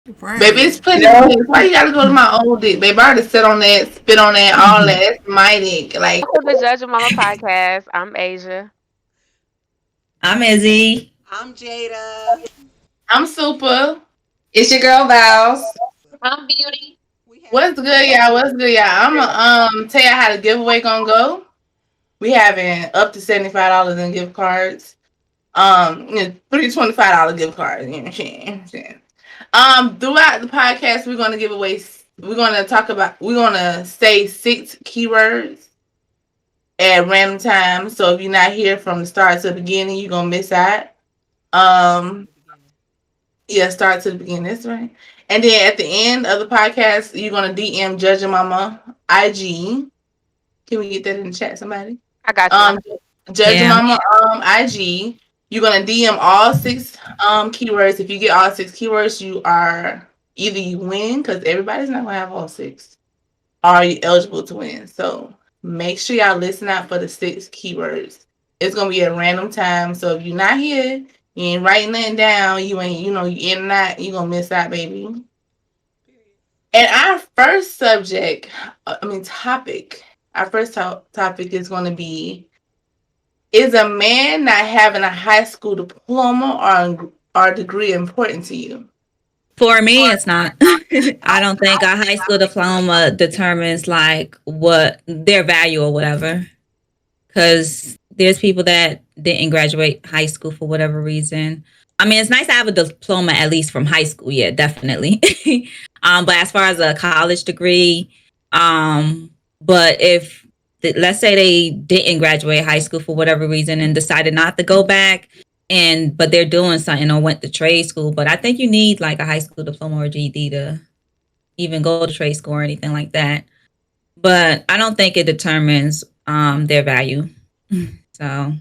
Baby, it's Right. plenty of things. Why you gotta go to my old dick, baby? I already sit on that, spit on that, all that. That's my dick. Like, Welcome to Judge Your Mama podcast. I'm Asia. I'm Izzy. I'm Jada. I'm super. It's your girl Vows. I'm Beauty. We What's having good, y'all? What's good, y'all? I'ma tell y'all how the giveaway gonna go. We having up to $75 in gift cards. $325 gift cards. You know what I'm saying? Throughout the podcast, we're gonna give away. We're gonna talk about. We're gonna say 6 keywords at random times. So if you're not here from the start to the beginning, you're gonna miss out. start to Um, the beginning. yeah, start to the beginning. That's right. And then at the end of the podcast, you're gonna DM Judging Mama IG. Can we get that in the chat, somebody? I got you. Um, Judging Yeah. Mama IG. You're gonna DM all 6 keywords. If you get all 6 keywords, you are either you win because everybody's not gonna have all 6. Or are you eligible to win? So make sure y'all listen out for the 6 keywords. It's gonna be at random time. So if you're not here, you ain't writing nothing down, you ain't, you in and out, you gonna miss out, baby. Period. And our first topic, our first topic is gonna be: is a man not having a high school diploma or degree important to you? For me, it's not. I don't think a high school diploma determines like what their value or whatever. Because there's people that didn't graduate high school for whatever reason. I mean, it's nice to have a diploma at least from high school. Yeah, definitely. But as far as a college degree, um, but if let's say they didn't graduate high school for whatever reason and decided not to go back, and but they're doing something or went to trade school, but I think you need like a high school diploma or GED to even go to trade school or anything like that. But I don't think it determines their value. So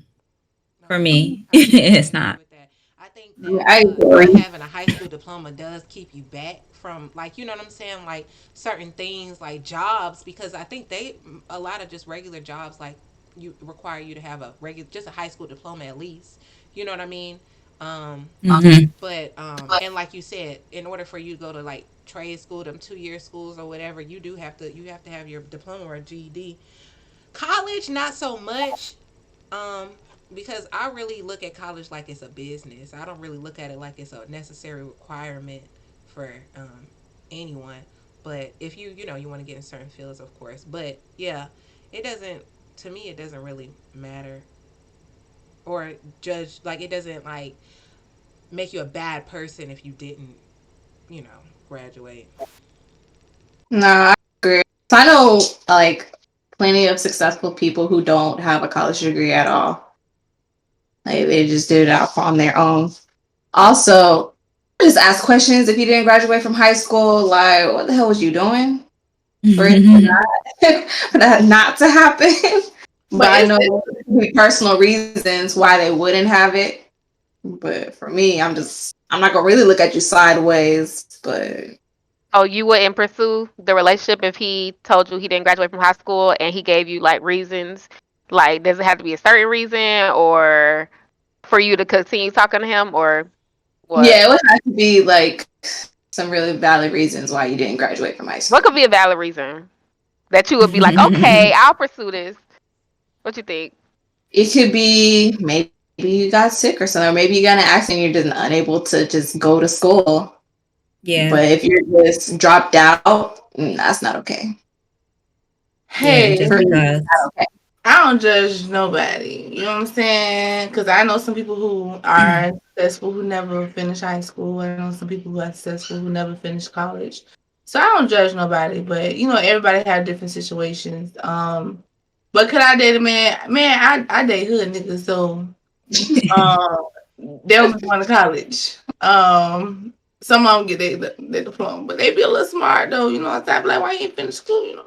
No, for I me, I definitely it's agree not. with that. I think Yeah, that I not agree. having a high school diploma does keep you back from, like, you know what I'm saying, like certain things like jobs, because I think they a lot of just regular jobs like you require you to have a regular just a high school diploma at least. You know what I mean? Um, Hmm. but and like you said, in order for you to go to like trade school, them 2 year schools or whatever, you have to have your diploma or GED. College, not so much. Um, because I really look at college like it's a business. I don't really look at it like it's a necessary requirement for anyone. But if you want to get in certain fields, of course. But yeah, it doesn't. To me, it doesn't really matter or judge. Like it doesn't like make you a bad person if you didn't, you know, graduate. No, I agree. So I know like plenty of successful people who don't have a college degree at all. Like they just did it out on their own. Also, just ask questions if you didn't graduate from high school. Like, what the hell was you doing for it for that not to happen? But But I it's, know it's personal reasons why they wouldn't have it. But for me, I'm not gonna really look at you sideways. But Oh, you wouldn't pursue the relationship if he told you he didn't graduate from high school and he gave you like reasons? Like, does it have to be a certain reason or for you to continue talking to him or yeah, what? it would have to be like some really valid reasons why you didn't graduate from high What school. could be a valid reason that you would be like, okay, I'll pursue this? What you think? It could be maybe you got sick or something, or maybe you got an accident and you're just unable to just go to school. But Yeah, if you're just dropped out, that's not okay. yeah, hey, For just me, because. not okay. I don't judge nobody. You know what I'm saying? Because I know some people who are successful who never finished high school. I know some people who are successful who never finished college. So I don't judge nobody. But everybody have different situations. But could I date a man? Man, I date hood niggas. So um, they don't be going to college. Some of them get their diploma, but they be a little smart though. You know what I'm saying? Like, why you ain't finish school?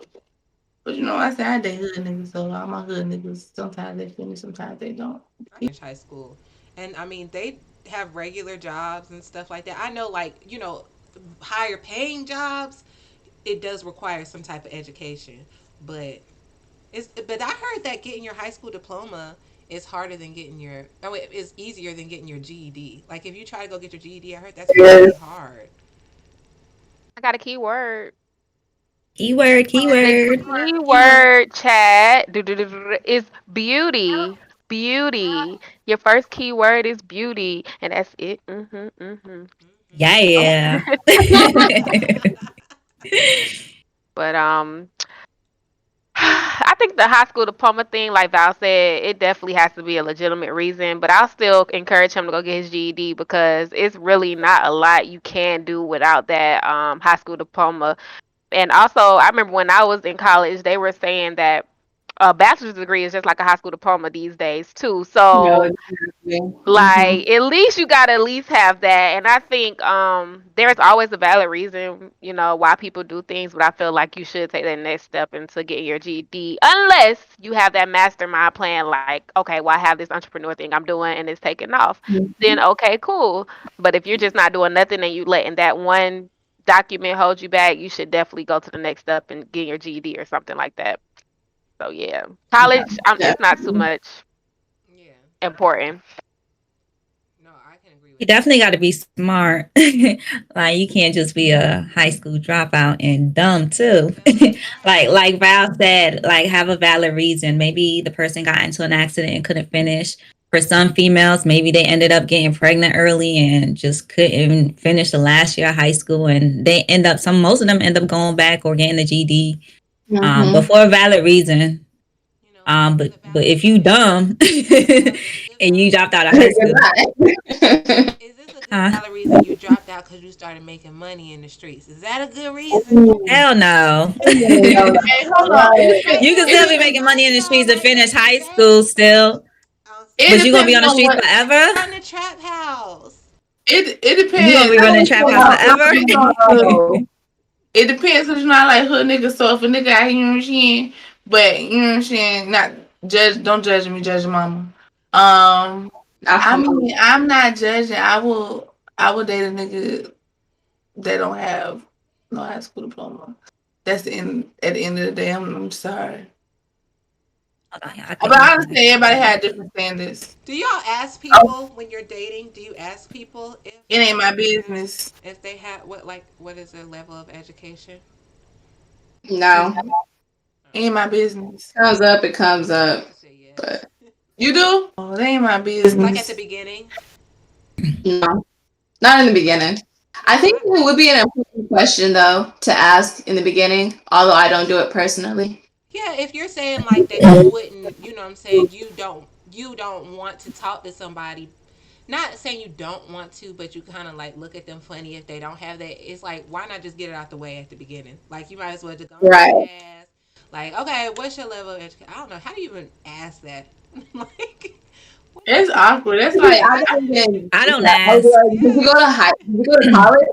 But I say I date hood niggas, so all my hood niggas, sometimes they finish, sometimes they don't. I didn't finish high school, and I mean they have regular jobs and stuff like that. I know, like higher paying jobs, it does require some type of education, but but I heard that getting your high school diploma is harder than getting your oh it's easier than getting your GED. Like if you try to go get your GED, I heard that's really hard. I got a keyword. Keyword, The keyword. keyword chat is beauty. Beauty. Your first keyword is beauty, and that's it. Yeah. But I think the high school diploma thing, like Val said, it definitely has to be a legitimate reason. But I'll still encourage him to go get his GED because it's really not a lot you can do without that high school diploma. And also, I remember when I was in college, they were saying that a bachelor's degree is just like a high school diploma these days too. No, So exactly. Hmm. like at least you gotta at least have that. And I think there's always a valid reason, why people do things, but I feel like you should take that next step into getting your GED. Unless you have that mastermind plan, like, okay, well I have this entrepreneur thing I'm doing and it's taking off. Then okay, cool. But if you're just not doing nothing and you letting that one document hold you back, you should definitely go to the next step and get your GED or something like that. So yeah. College, Yeah. it's not too much Yeah. important. No, I can agree You with that. definitely got to be smart. Like you can't just be a high school dropout and dumb too. That's a fact. Like Val said, like have a valid reason. Maybe the person got into an accident and couldn't finish. For some females, maybe they ended up getting pregnant early and just couldn't finish the last year of high school, and they end up most of them end up going back or getting a GD. But Mm-hmm. for a valid reason. You know, if it's a But valid if you reason, dumb if and you valid dropped out of reason, high school, Goodbye. is this a good huh? valid reason you dropped out because you started making money in the streets? Is that a good reason? Hell no. No, Hey, hold on. no. Right You can now, still be It, because making money in most the of y'all streets and like finish making high school bank. still, I'm it but you gonna be saying, depends on the on streets what forever. run the trap house. it You gonna depends. be I running don't trap feel house like forever. it depends because not like hood niggas. So if a nigga out here, you know what I'm saying? But you know what I'm saying? Not judge. Don't judge me. Judge your mama. Um, Not I for mean, I'm not judging. I will. I would date a nigga that don't have no high school diploma. That's the end. At the end of the day, I'm sorry. Hold on, I But can't I hear understand nothing. everybody had different standards. Do y'all ask Oh, people when you're dating? Do you ask people it ain't my they have business. if they have what is their level of education? no. It ain't my business. Comes up, it comes up. I say But yes. You do? Oh, that ain't my Like at the business. beginning. no, not in the beginning. I No, think it would be an important question though to ask in the beginning, although I don't do it personally. yeah, if you're saying like that you wouldn't, you know what I'm saying, you don't want to talk to somebody, not saying you don't want to, but you kind of like look at them funny if they don't have that. It's like why not just get it out the way at the beginning? Like you might as well just go ahead Right. and ask. Like, okay, what's your level of education? I don't know. How do you even ask that? Like, what is It's awkward. That's like I don't even. I don't Yeah. I was ask. like, did you go to yeah. high? Did you go to college?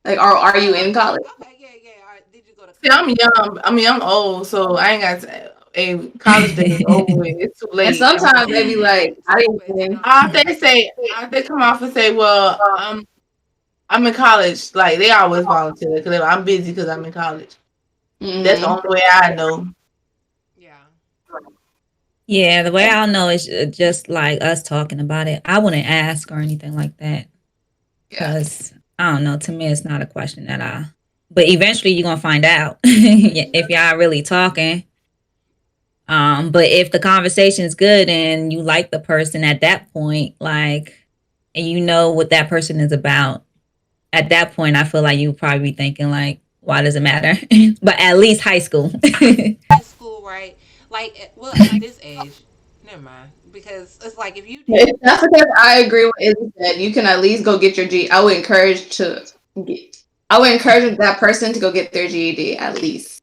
Like, or are you in college? Okay, yeah, yeah. All right. Did you go to see, I'm college? young. I mean, I'm old, so I ain't got a college day is over with. It's too And late. sometimes they be like, I Too didn't late. They win. don't know. If they come off and say, "Well, I'm in college," like they always volunteer because I'm busy because I'm in college. That's the Mm-hmm. only way I know. Yeah. Yeah, the way I'll know is just like us talking about it. I wouldn't ask or anything like that Yeah. because I don't know. To me, it's not a question that I. But eventually, you're gonna find out if y'all really talking. But if the conversation is good and you like the person at that point, like, and you know what that person is about, at that point, I feel like you would probably be thinking like, why does it matter? But at least high school. High school, right? Like, well, at this age, never mind. Because it's like if you did, If that's the case, I agree with Izzy said. You can at least go get your G. I would encourage to get. I would encourage that person to go get their GED at least.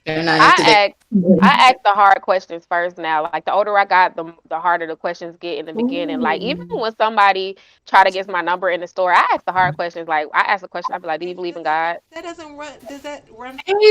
They're not into the. I I ask the hard questions first now. Like the older I got, the harder the questions get in the beginning. Like even Ooh. when somebody try to get my number in the store, I ask the hard questions. Like I ask a question, I be like, "Do you it believe in does that God?" that doesn't run? Does that run for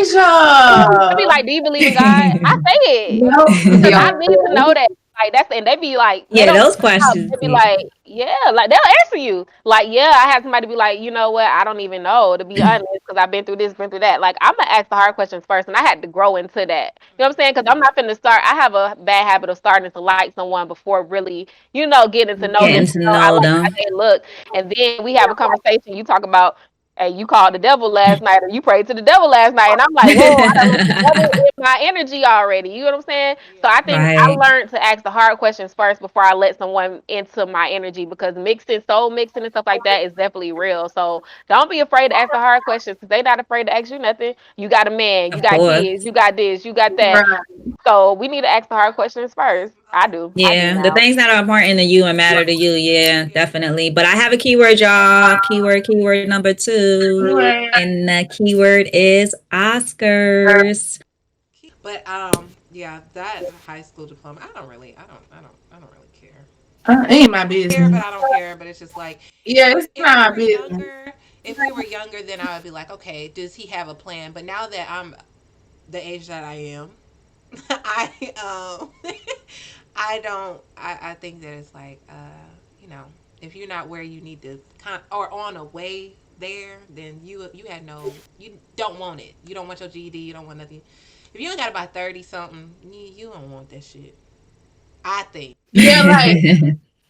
I be Asia. like, "Do you believe in God?" I say it No, to be because I honest. need to know that. Like that's and they be like, they Yeah, don't. those questions They be be. like, yeah, like they'll answer you. Like, yeah, I had somebody be like, you know what? I don't even know to be honest because I've been through this, been through that. Like, I'm gonna ask the hard questions first, and I had to grow into that. You know what I'm saying? Because I'm not finna start. I have a bad habit of starting to like someone before really, getting to know them. Getting to I know like how them. they look, and then we have a conversation. You talk about hey, you called the devil last night, or you prayed to the devil last night, and I'm like, whoa, I done let the devil in my energy already. You know what I'm saying? So I Yeah. think I Right. learned to ask the hard questions first before I let someone into my energy, because mixing, soul mixing, and stuff like that is definitely real. So don't be afraid to ask the hard questions, because they not afraid to ask you nothing. You got a man, you Of got course. kids, you got this, you got that. Right. So we need to ask the hard questions first. I do. I do Yeah, the now. things that are important to you and matter to you, yeah, Yeah. definitely. But I have a keyword, y'all. Keyword number two. Anyway, And the keyword is Oscars. But yeah, that high school diploma, I don't really care. ain't my Care, but business. I don't care. But it's just like Yeah, it's if we not my were business. younger, if we were younger, then I would be like, okay, does he have a plan? But now that I'm the age that I am, I I don't. I think that it's like, you know, if you're not where you need to or on a way there, then you had no, you don't want it. You don't want your GED. You don't want nothing. If you ain't got about 30 something, you don't want that shit. I think. Yeah, like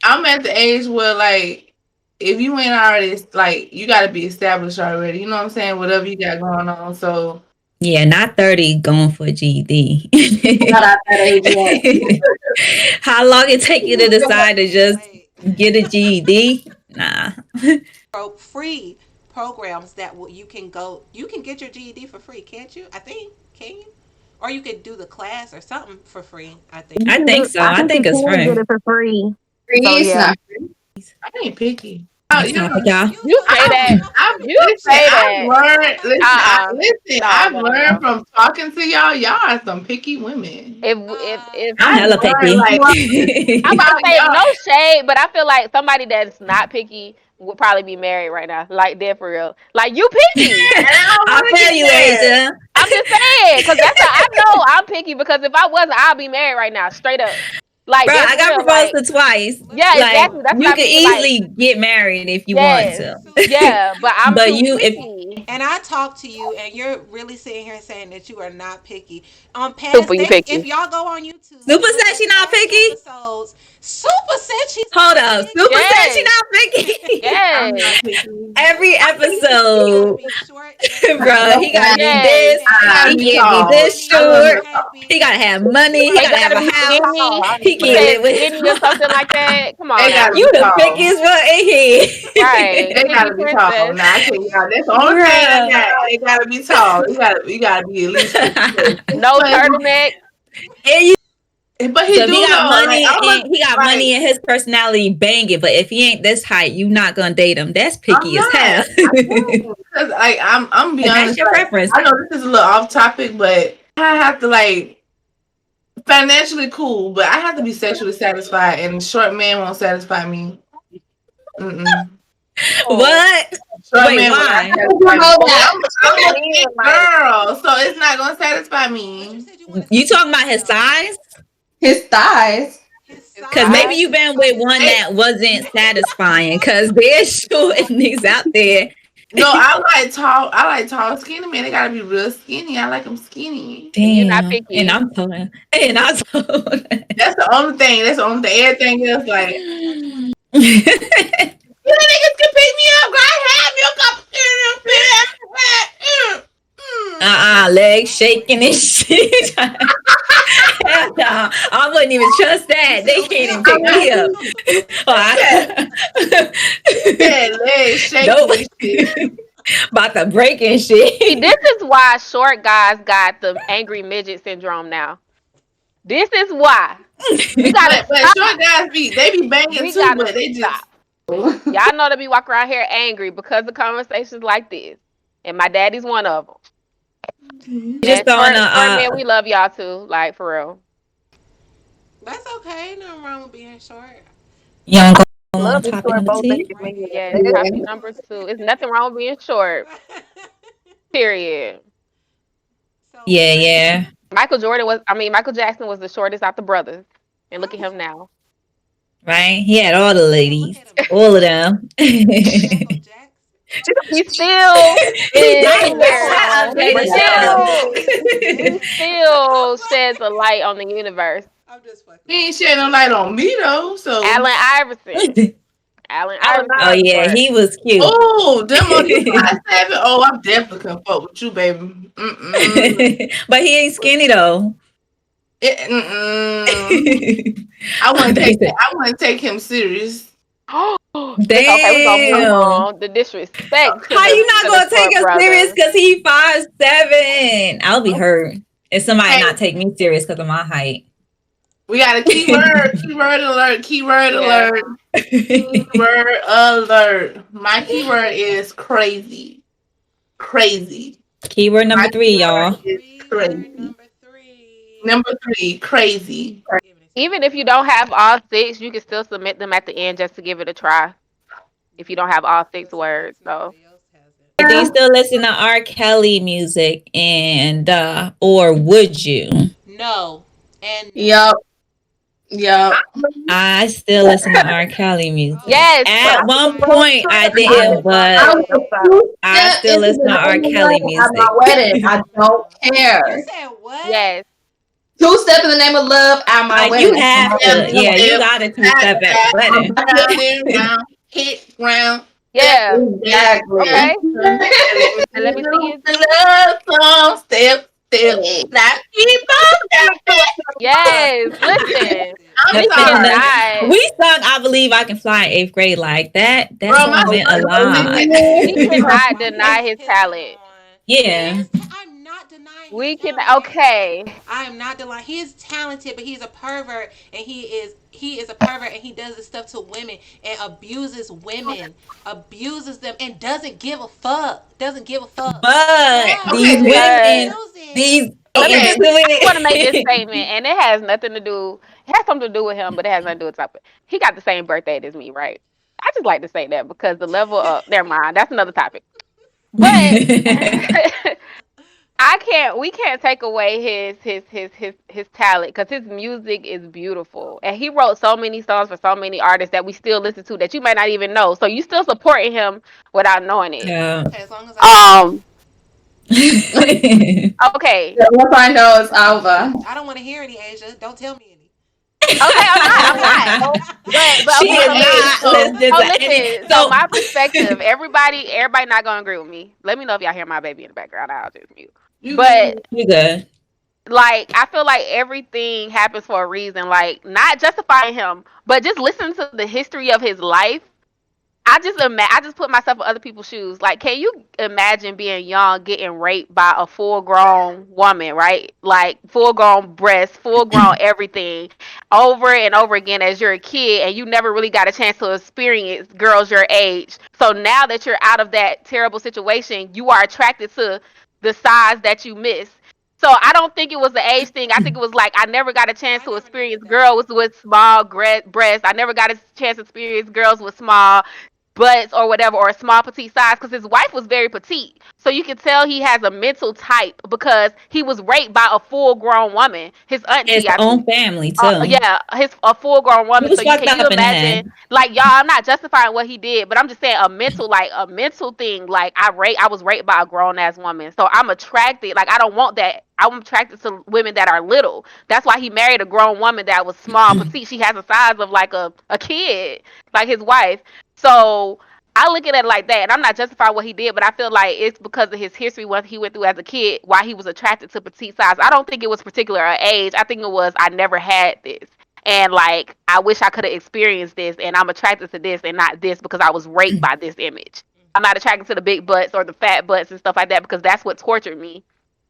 I'm at the age where like if you ain't already like you got to be established already. You know what I'm saying? Whatever you got going on. So Yeah, not 30 going for a GED. Not at that age yet. How long it take you to decide to Can't just wait. get a GED? Nah. Free programs that you can go. You can get your GED for free, can't you? I think. Can you? Or you could do the class or something for free. I think. You I can think do. so. I I think you think it's can get free. it for free. So It's yeah, not. I ain't picky. Oh, It's you not know, for y'all. You you say you that. I've you You listen. say I've that. learned. Listen, listen. No, I've no, no, learned no. from talking to y'all. Y'all are some picky women. If I'm I've hella learned picky. like I'm about to say y'all. no shade, but I feel like somebody that's not picky would probably be married right now. Like dead for real. Like you picky. And I don't I want to feel get you, married. Asia. I'm just saying, cause that's how I know I'm picky. Because if I wasn't, I'd be married right now, straight up. Like Bro, that's I got real. proposed Like to twice. yeah, Like exactly. That's what you I could mean. Like easily get married if you want yes, to. yeah, but I'm But too you if picky. and I talk to you, and you're really sitting here saying that you are not picky. On Super, past you days, if picky. y'all go on YouTube Super and look said at she not past picky. episodes, Super said she's Hold not up. Super picky. said she Yes, not picky. I'm yes, not picky. Every Super said it gotta episode, be short. It gotta be bro, he skinny. gotta be yes. this. It I can't gotta He be be can't be too tall. this I skinny. love short. my It can't be. He gotta have money. He It gotta have gotta a be house. skinny. He You can't said live with his skinny or mom. something like that. Come on They gotta now. be You the tall. pickiest one in Right. here. They Picky gotta be tall. princess. Nah, I can't. Nah, that's the only thing I Bruh. got. They gotta be tall. You gotta be at least 6'6". No turtleneck. And you, But so he if he do got though. Like money I'm a and he got like money and his personality banging, but if he ain't this height, you not gonna date him. That's I'm picky as not. hell. I can't because like I'm be And that's honest. your Like preference. I know this is a little off topic, but I have to like financially cool, but I have to be sexually satisfied, and short man won't satisfy me. Mm-mm. Oh, What? Short Wait, man will not why? You satisfy me. know I'm, that. I'm a men thick like girl, so it's not gonna satisfy But you me. said you wanted You something talking big about his though. size? His thighs. His his Cause maybe size. size. you've been So with his one Hey, that wasn't satisfying. Cause there's short niggas out there. no, I like tall. I like tall, skinny men. They gotta be real skinny. I like them skinny. And you're not Damn. And picky. I'm told. And I told. That's the only thing. That's the only thing. okay, so Everything you else, want like you want you want you niggas can pick me up. Girl, I have you Legs shaking and shit. Hell no, I wouldn't even trust you that. said They over can't even him. pick me up. Yeah, Oh, yeah, legs shaking nope. and shit. About to break and See, this shit. is why short guys got the angry midget syndrome now. This is why. We gotta But stop. short guys they be banging We too, gotta but they stop. just Y'all know they be walking around here angry because of conversations like this. And my daddy's one of them. Just And throwing short man, we love y'all too. Like for real. That's okay. Nothing wrong with being short. you don't go on Love is topic short number both two. ways, Right man. hand Yes. man. Topic number two. It's nothing wrong with being short. Period. So Yeah, what? yeah. Michael Jackson was the shortest out the brothers. And look That at was him now. Right? He had all the yeah. Look ladies. at him All of now. them. Michael Jackson. He still is here, Shut up, but Jada. Shut up. still, he still sheds a light on the universe. I'm just fucking with he you. ain't shedding no light on me though. So Allen Iverson. Allen Allen Oh Iverson yeah, or he was cute. Oh, them on the 5'7". Oh, I'm definitely can fuck with you, baby. But he ain't skinny though. Mm-mm. I wouldn't They take that. said, I wouldn't take him serious. Okay, we're gonna move damn. on. The disrespect How you not to the gonna take short him serious brother. because he 5'7"? I'll be hurt if somebody Hey, not take me serious because of my height. we got a keyword. Keyword alert. Keyword Yeah. alert. Keyword alert. My keyword is crazy. Crazy. Keyword My number 3, keyword y'all. is Keyword crazy. number three. Number 3, crazy. Giving it to me. Even if you don't have all six, you can still submit them at the end just to give it a try. If you don't have all six Just in words, case so nobody else has it. Do you still listen to R.Kelly music and or would you? No. And no. Yup. Yup. I still listen to R. Kelly music. Oh yes, At my. one point I I didn't, was on I but there. was a two I step still into listen the to R. name Kelly of love at my music. wedding. I don't You care. said what? Yes, Two step in the name of love at my Like you wedding. On have my Step, to, wedding. yeah, you step, got to two tap, step at the tap, I'm wedding. about round to- and round, hit ground, step, yeah. step, step. Okay, Exactly. And let me and see let me see you you. the love song. Step, step, like people got. Yes, Step, listen, step. I'm we Listen, sorry, cannot. we sung "I Believe I Can Fly" in 8th grade. Like that. That bro. My song meant a sister lot. We cannot deny his talent. Yeah. I'm not denying his We can. talent, Asia. Okay. I am not denying he is talented, but he's a pervert, and he is a pervert, and he does this stuff to women and abuses them, and doesn't give a fuck. Doesn't give a fuck. But But Okay, these he makes women, Because music. these let me just. okay. I want to make this women. statement, and it has nothing to do. It has something to do with him, but it has nothing to do with topic. He got the same birthday as me, right? I just like to say that because the level of. Never mind. That's another topic. But I can't. We can't take away his talent because his music is beautiful, and he wrote so many songs for so many artists that we still listen to that you might not even know. So you still supporting him without knowing it. Yeah. Okay, as long as I don't know. Okay. Once I know it's Alva. I don't want to hear any, Asia. Don't tell me any. Okay. I'm not. I'm not. But She okay. But is So hey, listen. not listening So to any. listen. So So my perspective. Everybody not gonna agree with me. Let me know if y'all hear my baby in the background. I'll just mute. you But good? you good. like I feel like everything happens for a reason. Like not justifying him, but just listen to the history of his life. I just put myself in other people's shoes. Like, can you imagine being young, getting raped by a full grown woman, right? Like full grown breasts, full grown everything, over and over again as you're a kid, and you never really got a chance to experience girls your age. So now that you're out of that terrible situation, you are attracted to the size that you miss. So I don't think it was the age thing. I think it was like I never got a chance I to never knew experience that that was girls it. with small breasts. I never got a chance to experience girls with small butts or whatever, or a small petite size, because his wife was very petite. So you can tell he has a mental type because he was raped by a full grown woman, his His auntie, I own think. family too. Yeah, his a full grown He woman. was So fucked can you up in the imagine? head. Like y'all, I'm not justifying what he did, but I'm just saying a mental thing. Like I was raped by a grown ass woman, so I'm attracted. Like I don't want that. I'm attracted to women that are little. That's why he married a grown woman that was small, petite. She has the size of like a kid, like his wife. So I look at it like that, and I'm not justifying what he did, but I feel like it's because of his history, what he went through as a kid, why he was attracted to petite size. I don't think it was particular age. I think it was I never had this, and like I wish I could have experienced this, and I'm attracted to this and not this because I was raped by this image. I'm not attracted to the big butts or the fat butts and stuff like that because that's what tortured me.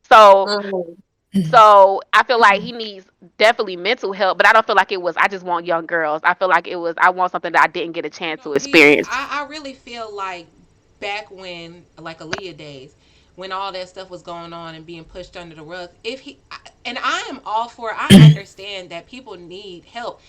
So Mm. so I feel like he needs definitely mental help, but I don't feel like it was I just want young girls. I feel like it was I want something that I didn't get a You chance to know, he. experience. I really feel like back when, like Aaliyah days, when all that stuff was going on and being pushed under the rug. If he and I am all for. I understand that people need help.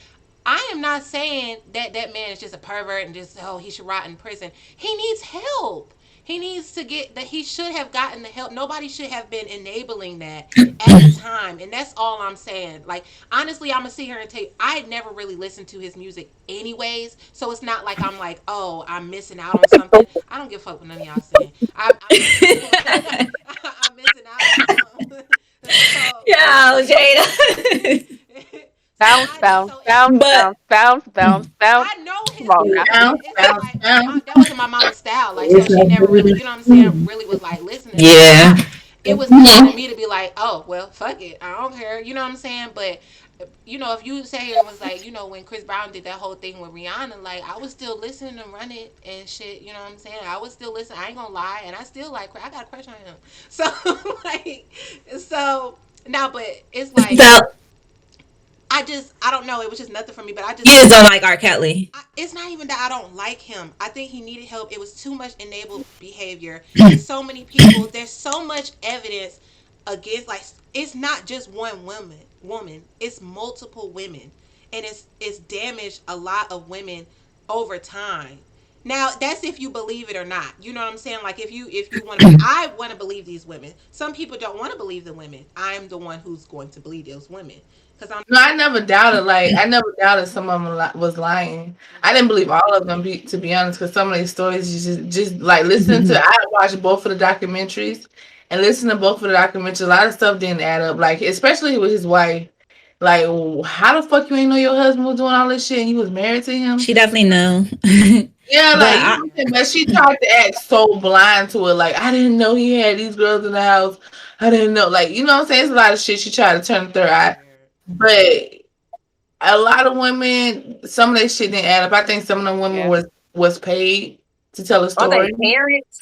I am not saying that that man is just a pervert and just he should rot in prison. He needs help. He needs to get that. He should have gotten the help. Nobody should have been enabling that at the time, and that's all I'm saying. Like honestly, I'm gonna sit here and tell you, I had never really listened to his music anyways, so it's not like I'm like, oh, I'm missing out on something. I don't give a fuck what none of y'all saying. I'm missing out on. I'm missing out on something. So Yo, Jada. so Don't I bounce, So it's bounce, But bounce, bounce, bounce, bounce. I know Come his on now. music, but Bounce, it's not bounce, like bounce. that wasn't my mama's style. Like, so It's she like never really, you know what I'm saying, really was like listening to it. yeah, It was easy to me to be like, oh well, fuck it, I don't care, you know what I'm saying. But if you say here and was like, when Chris Brown did that whole thing with Rihanna, like I was still listening to Run It and shit. You know what I'm saying? I was still listening. I ain't gonna lie, and I still like. I got a crush on him. So like, so now, but it's like so I don't know. It was just nothing for me. But I you just just feel don't like like R. Kelly. it's not even that I don't like him. I think he needed help. It was too much enabled behavior. It's so many people. There's so much evidence against, like, it's not just one woman. It's multiple women, and it's damaged a lot of women over time. Now that's if you believe it or not. You know what I'm saying? Like if you want to, I want to believe these women. Some people don't want to believe the women. I'm the one who's going to believe those women because I'm. No, I never doubted. Like I never doubted some of them was lying. I didn't believe all of them. To be honest, because some of these stories, just like listening to. I watched both of the documentaries, and listen to both of the documentaries. A lot of stuff didn't add up. Like especially with his wife. Like how the fuck you ain't know your husband was doing all this shit and you was married to him? She definitely knew. Yeah, But like you know I, what I'm saying? But she tried to act so blind to it. Like I didn't know he had these girls in the house. I didn't know. Like you know what I'm saying? It's a lot of shit she tried to turn a third Very eye. weird. But a lot of women, some of that shit didn't add up. I think some of the women Yeah. was paid to tell a Are they story. parents?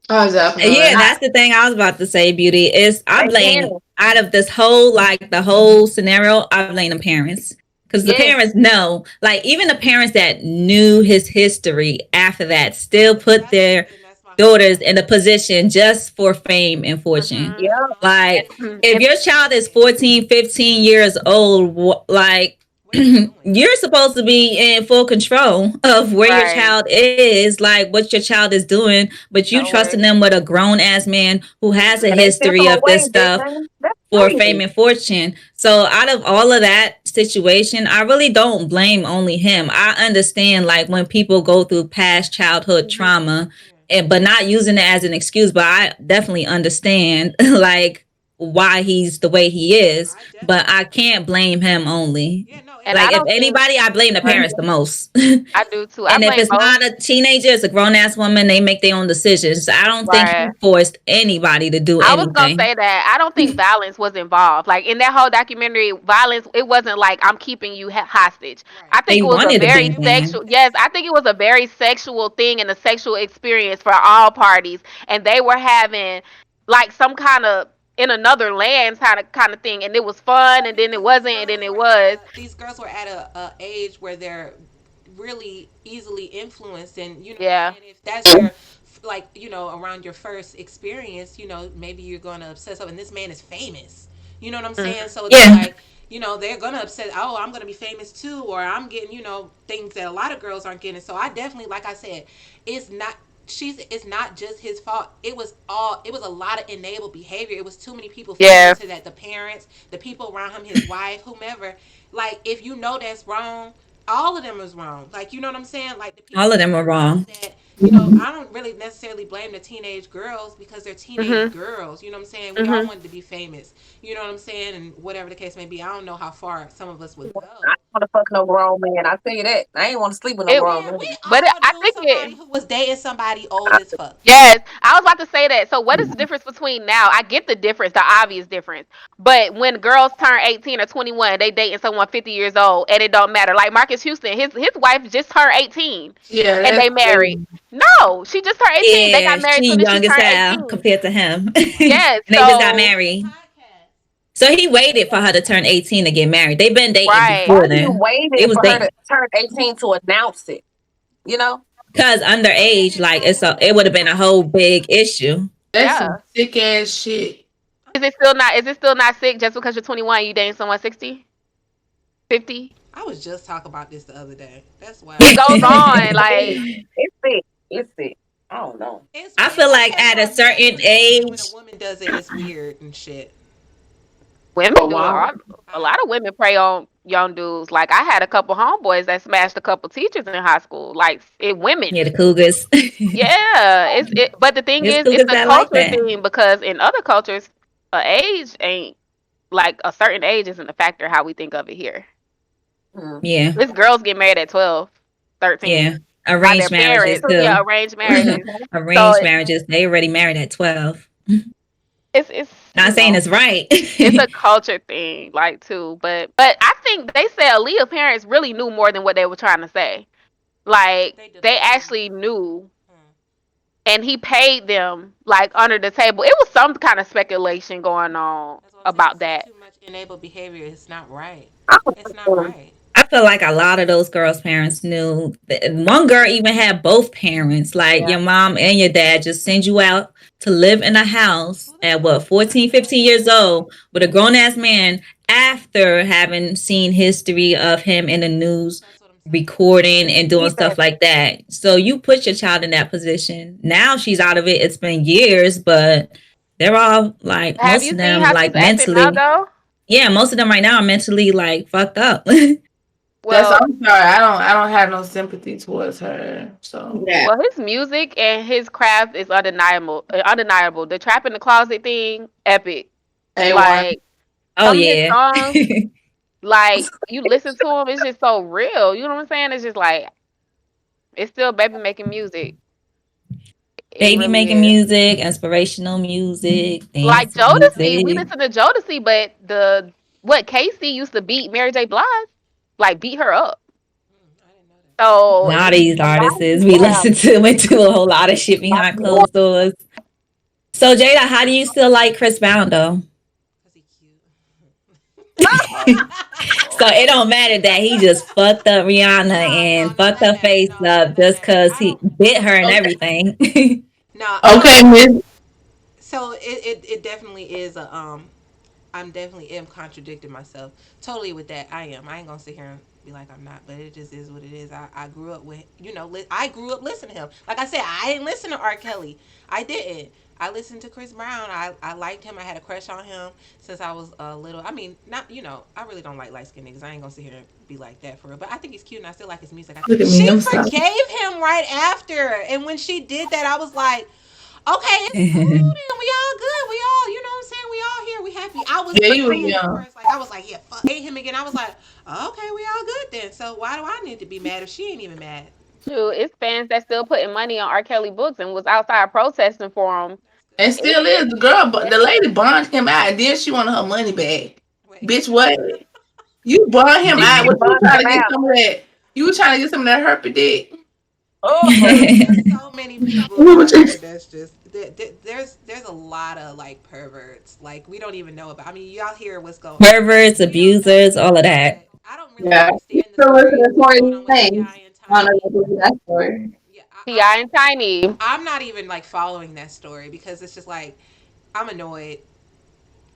Oh, definitely. yeah, that's the thing I was about to say, Beauty. Is I They blame parents. out of this whole like the whole scenario, I blame the parents. Because the Yes. parents know, like even the parents that knew his history after that still put their That's my daughters point. in a position just for fame and fortune. Mhm. Yeah. Like if And your child is 14, 15 years old, like What are you doing? you're supposed to be in full control of where your right. child is, like what your child is doing, but you No trusting way. them with a grown ass man who has a And they sent history them of this away, didn't stuff they? That's for fame crazy. and fortune. So out of all of that situation, I really don't blame only him. I understand like when people go through past childhood trauma, but not using it as an excuse, but I definitely understand like why he's the way he is, I but definitely I can't blame him only. yeah no And it's I Like if don't think anybody, I blame the right. parents the most. I And do too. I if blame it's both. not a teenager, it's a grown ass woman. They make their own decisions. I don't think he Right. forced anybody to do I was gonna anything. say that I don't think violence was involved. Like in that whole documentary, violence. It wasn't like I'm keeping you hostage. right. I think They it was a wanted to very be It was man. sexual. just Yes, sex. I think it was a very sexual thing and a sexual experience for all parties, and they were having like some kind of in another land kind of thing, and it was fun, Well, and then it because wasn't, and then it was. these girls were at a age where they're really easily influenced, and you know what I'm Yeah. saying. If that's your like around your first experience, maybe you're gonna obsess over. And this man is famous. You know what I'm saying? Mhm. So they're Yeah. like, they're gonna obsess. Oh, I'm gonna be famous too, or I'm getting things that a lot of girls aren't getting. So I definitely, like I said, it's not. It's not just his fault. It was a lot of enabled behavior. It was too many people feeding Yeah. into that. The parents, the people around him, his wife, whomever. Like, if you know that's wrong, all of them is wrong. Like, you know what I'm saying? Like, the people All of that them are realize wrong. that, I don't really necessarily blame the teenage girls because they're teenage Mhm. girls. You know what I'm saying? We all Mhm. wanted to be famous. You know what I'm saying? And whatever the case may be, I don't know how far some of us would I go. don't want to fuck no grown man. I tell you that. I ain't want to sleep with no It, grown Man, we man. all I knew think somebody it. who was dating somebody old I, as fuck. Yes, I was about to say that. So, what is the difference between now? I get the difference, the obvious difference. But when girls turn 18 or 21, they dating someone 50 years old, and it don't matter. Like Marcus Houston, his wife just turned 18, Yeah, Yeah, and that's they married. crazy. No, she just turned 18. They got Yeah, married she soon as she young as turned hell 18. compared to him. wow. And Yes, they just got so married. So he waited for her to turn 18 to get married. They've been dating right. why before you then. They waited was for her to dating. turn 18 to announce it? You know? Cause But then underage, it's like like, it would have been a whole big issue. That's some Yeah. sick ass shit. Is it still not sick just because you're 21 you dating someone 60, 50? I was just talking about this the other day. That's It wild. goes on It's sick. like It's sick. It's sick. I don't know. I It's feel like okay at for a a man to certain do it, but then when a age, woman does it, it's weird and shit. women Oh, do it. wow. A lot of women prey on young dudes. Like I had a couple homeboys that smashed a couple teachers in high school. Like it women. yeah, the cougars. Yeah, but the thing There's is, it's cougars a that like culture that. thing because in other cultures, age ain't like a certain age isn't a factor how we think of it here. Mm. Yeah, This girls get married at 12, yeah. 13 by their Arranged marriages parents. Yeah, too. arranged marriages. So Arranged marriages. They already married at 12. it's Not saying it's right. it's a culture thing, like too. But I think they said Aaliyah parents really knew more than what they were trying to say. Like They they delusional. actually knew, Hmm. and he paid them like under the table. It was some kind of speculation going on That's what I'm saying. about See, that. too much enabled behavior. It's not right. I It's not was right. I feel like a lot of those girls' parents knew. One girl even had both parents, like yeah. your mom and your dad, just send you out to live in a house Who the at fuck what, would do 14, that? 15 years old with a grown ass man after having seen history of him in the news That's what I'm saying. recording and doing Even stuff like that. So you put your child in that position. Now she's out of it. It's been years, but they're all like, Have most you of seen them how like she's acting now, mentally, though? yeah, most of them right now are mentally like fucked up. That's Well, I'm sorry. I don't have no sympathy towards her. So Yeah. well, his music and his craft is undeniable. Undeniable. The trap in the closet thing, epic. A1. Like Oh some of his yeah. songs, like you listen to them, it's just so real. You know what I'm saying? It's just like it's still baby making music. It Baby really making is. music, inspirational music, Like dance Jodeci, we music. listen to Jodeci, but the what Casey used to beat Mary J. Blige, like beat her up. I didn't know that. A So lot of it's these a lot artists of people we have listen to went to a whole lot of shit a lot behind of people closed doors. So Jada, how do you still like Chris Brown though? Cause he cute. So it don't matter that he just fucked up Rihanna No, and none of fucked that her matter. face No, none of up that just matter. cause I he don't. bit her and Okay. everything. No, I don't. Okay, Miss. So it definitely is a I'm definitely am contradicting myself totally with that. I am. I ain't gonna sit here and be like I'm not, but it just is what it is. I grew up with I grew up listening to him. Like I said, I didn't listen to R. Kelly. I didn't. I listened to Chris Brown. I liked him. I had a crush on him since I was little. I mean, not I really don't like light skinned niggas. I ain't gonna sit here and be like that for real. But I think he's cute and I still like his music. Look at me. She I'm sorry. forgave him right after, and when she did that, I was like, okay, it's cool then. We all good. We all, you know what I'm saying? We all here. We happy. I was Yeah, but you was see, forgiving at young. first. Like, I was like, yeah, fuck, hate him again. I was like, okay, we all good then. So why do I need to be mad if she ain't even mad? shoot, it's fans that still putting money on R. Kelly books and was outside protesting for him. That's good. And still is the girl, but the lady bond him out, and then she wanted her money back. Wait. Bitch, what? You bond him she out. What did you bust trying him to get out. some of that? You trying to get some of that herpy dick? Oh, There's so many people What out you- here that's just there's a lot of like perverts. Like we don't even know about. I mean, y'all hear what's going. Perverts, We don't know abusers, all of that. but I don't really Yeah. You understand the still listen story to of what's Tory going on with Ti Lanez. and I don't know Tiny. if you believe that story. Yeah, T.I. and Tiny. I'm not even like following that story because it's just like I'm annoyed.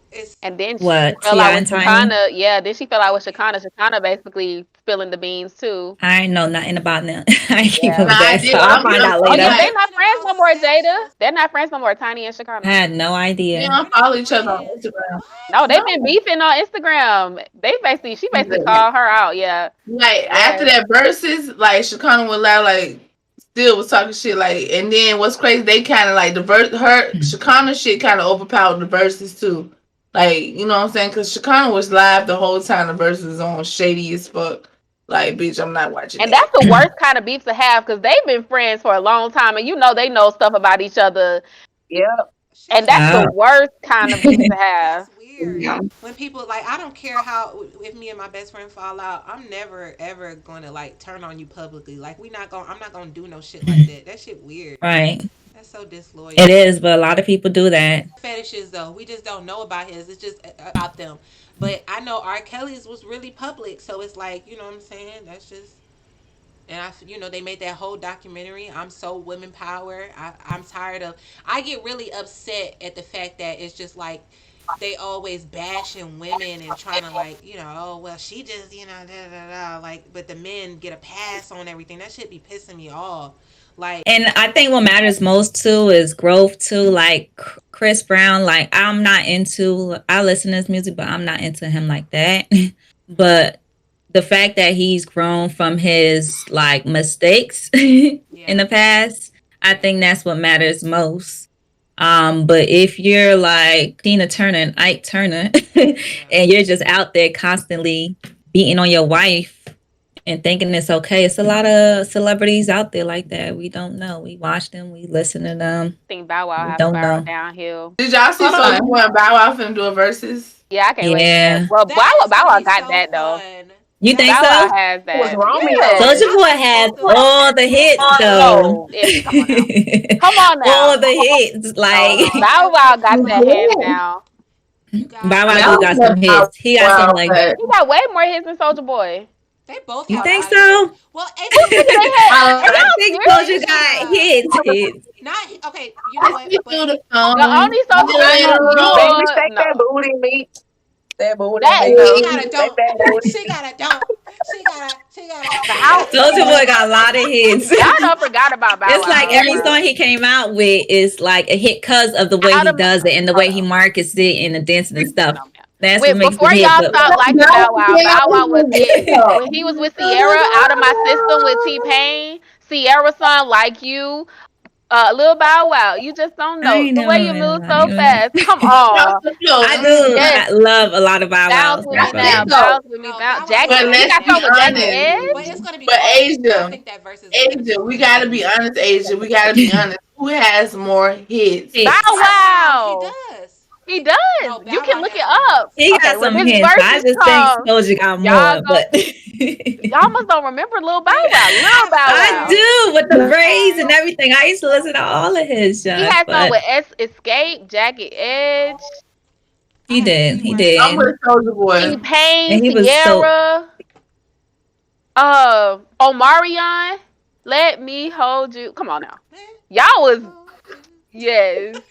It's And then she What, fell out T.I. with and Tiny? Shakana. Yeah, then she fell out with yeah. Shakana. Shakana basically spilling the beans too. I ain't know nothing about them. I ain't keep up Yeah. Nah, with I that, so did. I'll find out Oh They're yeah, later. they're Okay. not even friends about no more, sexual. Jada. They're not friends no more, Tiny and I Shakana. had no They idea. don't They're not follow each other on friends. Instagram. No, What? they've No. been beefing on Instagram. She basically Like called her out. Yeah. after Yeah. that verses, like Shakana would lie, like still was talking shit, like, and then what's crazy, they kind of like her Shakana shit kind of overpowered the verses too. Like, you know what I'm saying? Because Shakana was live the whole time the verses on shady as fuck. Like, bitch, I'm not watching And that's that. the worst kind of beef to have because they've been friends for a long time and they know stuff about each other. yeah. She And just that's the Oh. worst kind of beef to have. that's weird. Yeah. When people like, I don't care how if me and my best friend fall out. I'm never ever gonna like turn on you publicly. Like we not gonna. I'm not gonna do no shit like that. That shit weird. Right. That's so It disloyal. is, but a lot of people do that. Fetishes though, we just don't know about his. It's just about them. But I know R. Kelly's was really public, so it's like you know what I'm saying. That's just and they made that whole documentary. I'm so women power. I'm tired of. I get really upset at the fact that it's just like they always bashing women and trying to like oh well she just da da da like but the men get a pass on everything. That shit be pissing me off. Like And I think what matters most too is growth too. Like Chris Brown, like I listen to his music, but I'm not into him like that. But the fact that he's grown from his like mistakes in yeah, the past, I think that's what matters most. But if you're like Tina Turner and Ike Turner yeah, and you're just out there constantly beating on your wife and thinking it's okay. It's a lot of celebrities out there like that. We don't know. We watch them. We listen to them. I think Bow Wow We have don't spiraled know. downhill. Did y'all see Soulja Fun. Boy and Bow Wow finna do a versus? Yeah, I can't wait for that. Yeah. Well, That is Bow gonna Wow be got so that though. fun. You That think Bow is Wow so? gonna has was that. Romeo. Yes. Soulja I Boy think has both of them. all the hits though. No, come on now. Come on All now. the hits. Like No, Bow okay, Wow okay. got that hands down. You Bow guys, Wow I mean, do I got love some Bow hits. He got some Wow, like, but He got way more hits than Soldier Boy. they both you have think fire hits. so? Well, Who thinking they had? I Are I y'all think Soulja serious? got Asia. hits. Not okay. You know what? You But do the The only Soldier Boy song Baby, good. shake that No, booty meat. That booty that she meat. gotta Shake don't. that booty. She gotta don't. She gotta. the house. Soulja Boy got a lot of hits. Y'all don't forgot about Bow It's like Wow, every bro. song he came out with is like a hit because of the way Out he of does it and the way hold he on. markets it and the dancing and stuff. That's what Wait, makes it before hit. y'all But start liking Bow Wow, Bow Wow was it. love When he was with Sierra, Out of My System with T Pain, Sierra song Like You, Lil Bow Wow. You just don't I know ain't the way never you been move like so you. fast. Come on, I do yes, love a lot of Bow bounce Wow's with me songs That's now, it though. though. bounce with me, No, bounce. Bow Wow is Jagged. But gonna He let's win got that be song with one. Jagged honest. But Edge. it's gonna be But close. I Asia, think that versus is gonna be Asia, we super gotta be close. honest, Asia. We gotta be honest. Who has more hits? Bow Hits. Bow Wow, he Wow. does. He does. No, You Bow can Wow look has it more up. hits. He Okay, got when some his hits. But I verses just think come, Soulja got y'all more. go. But Y'all must don't remember Lil Bow Wait, Wow. I Lil have a Bow I Wow. question. do with the You braids and guys, everything. I used to listen to all of his He stuff, had song but with Escape, Jagged Edge, I he have a did. He keyword. I'm did. with Soldier T Boy. Pain, And he was so Sierra, Omarion. Let me hold you. Come on now. Y'all was yes.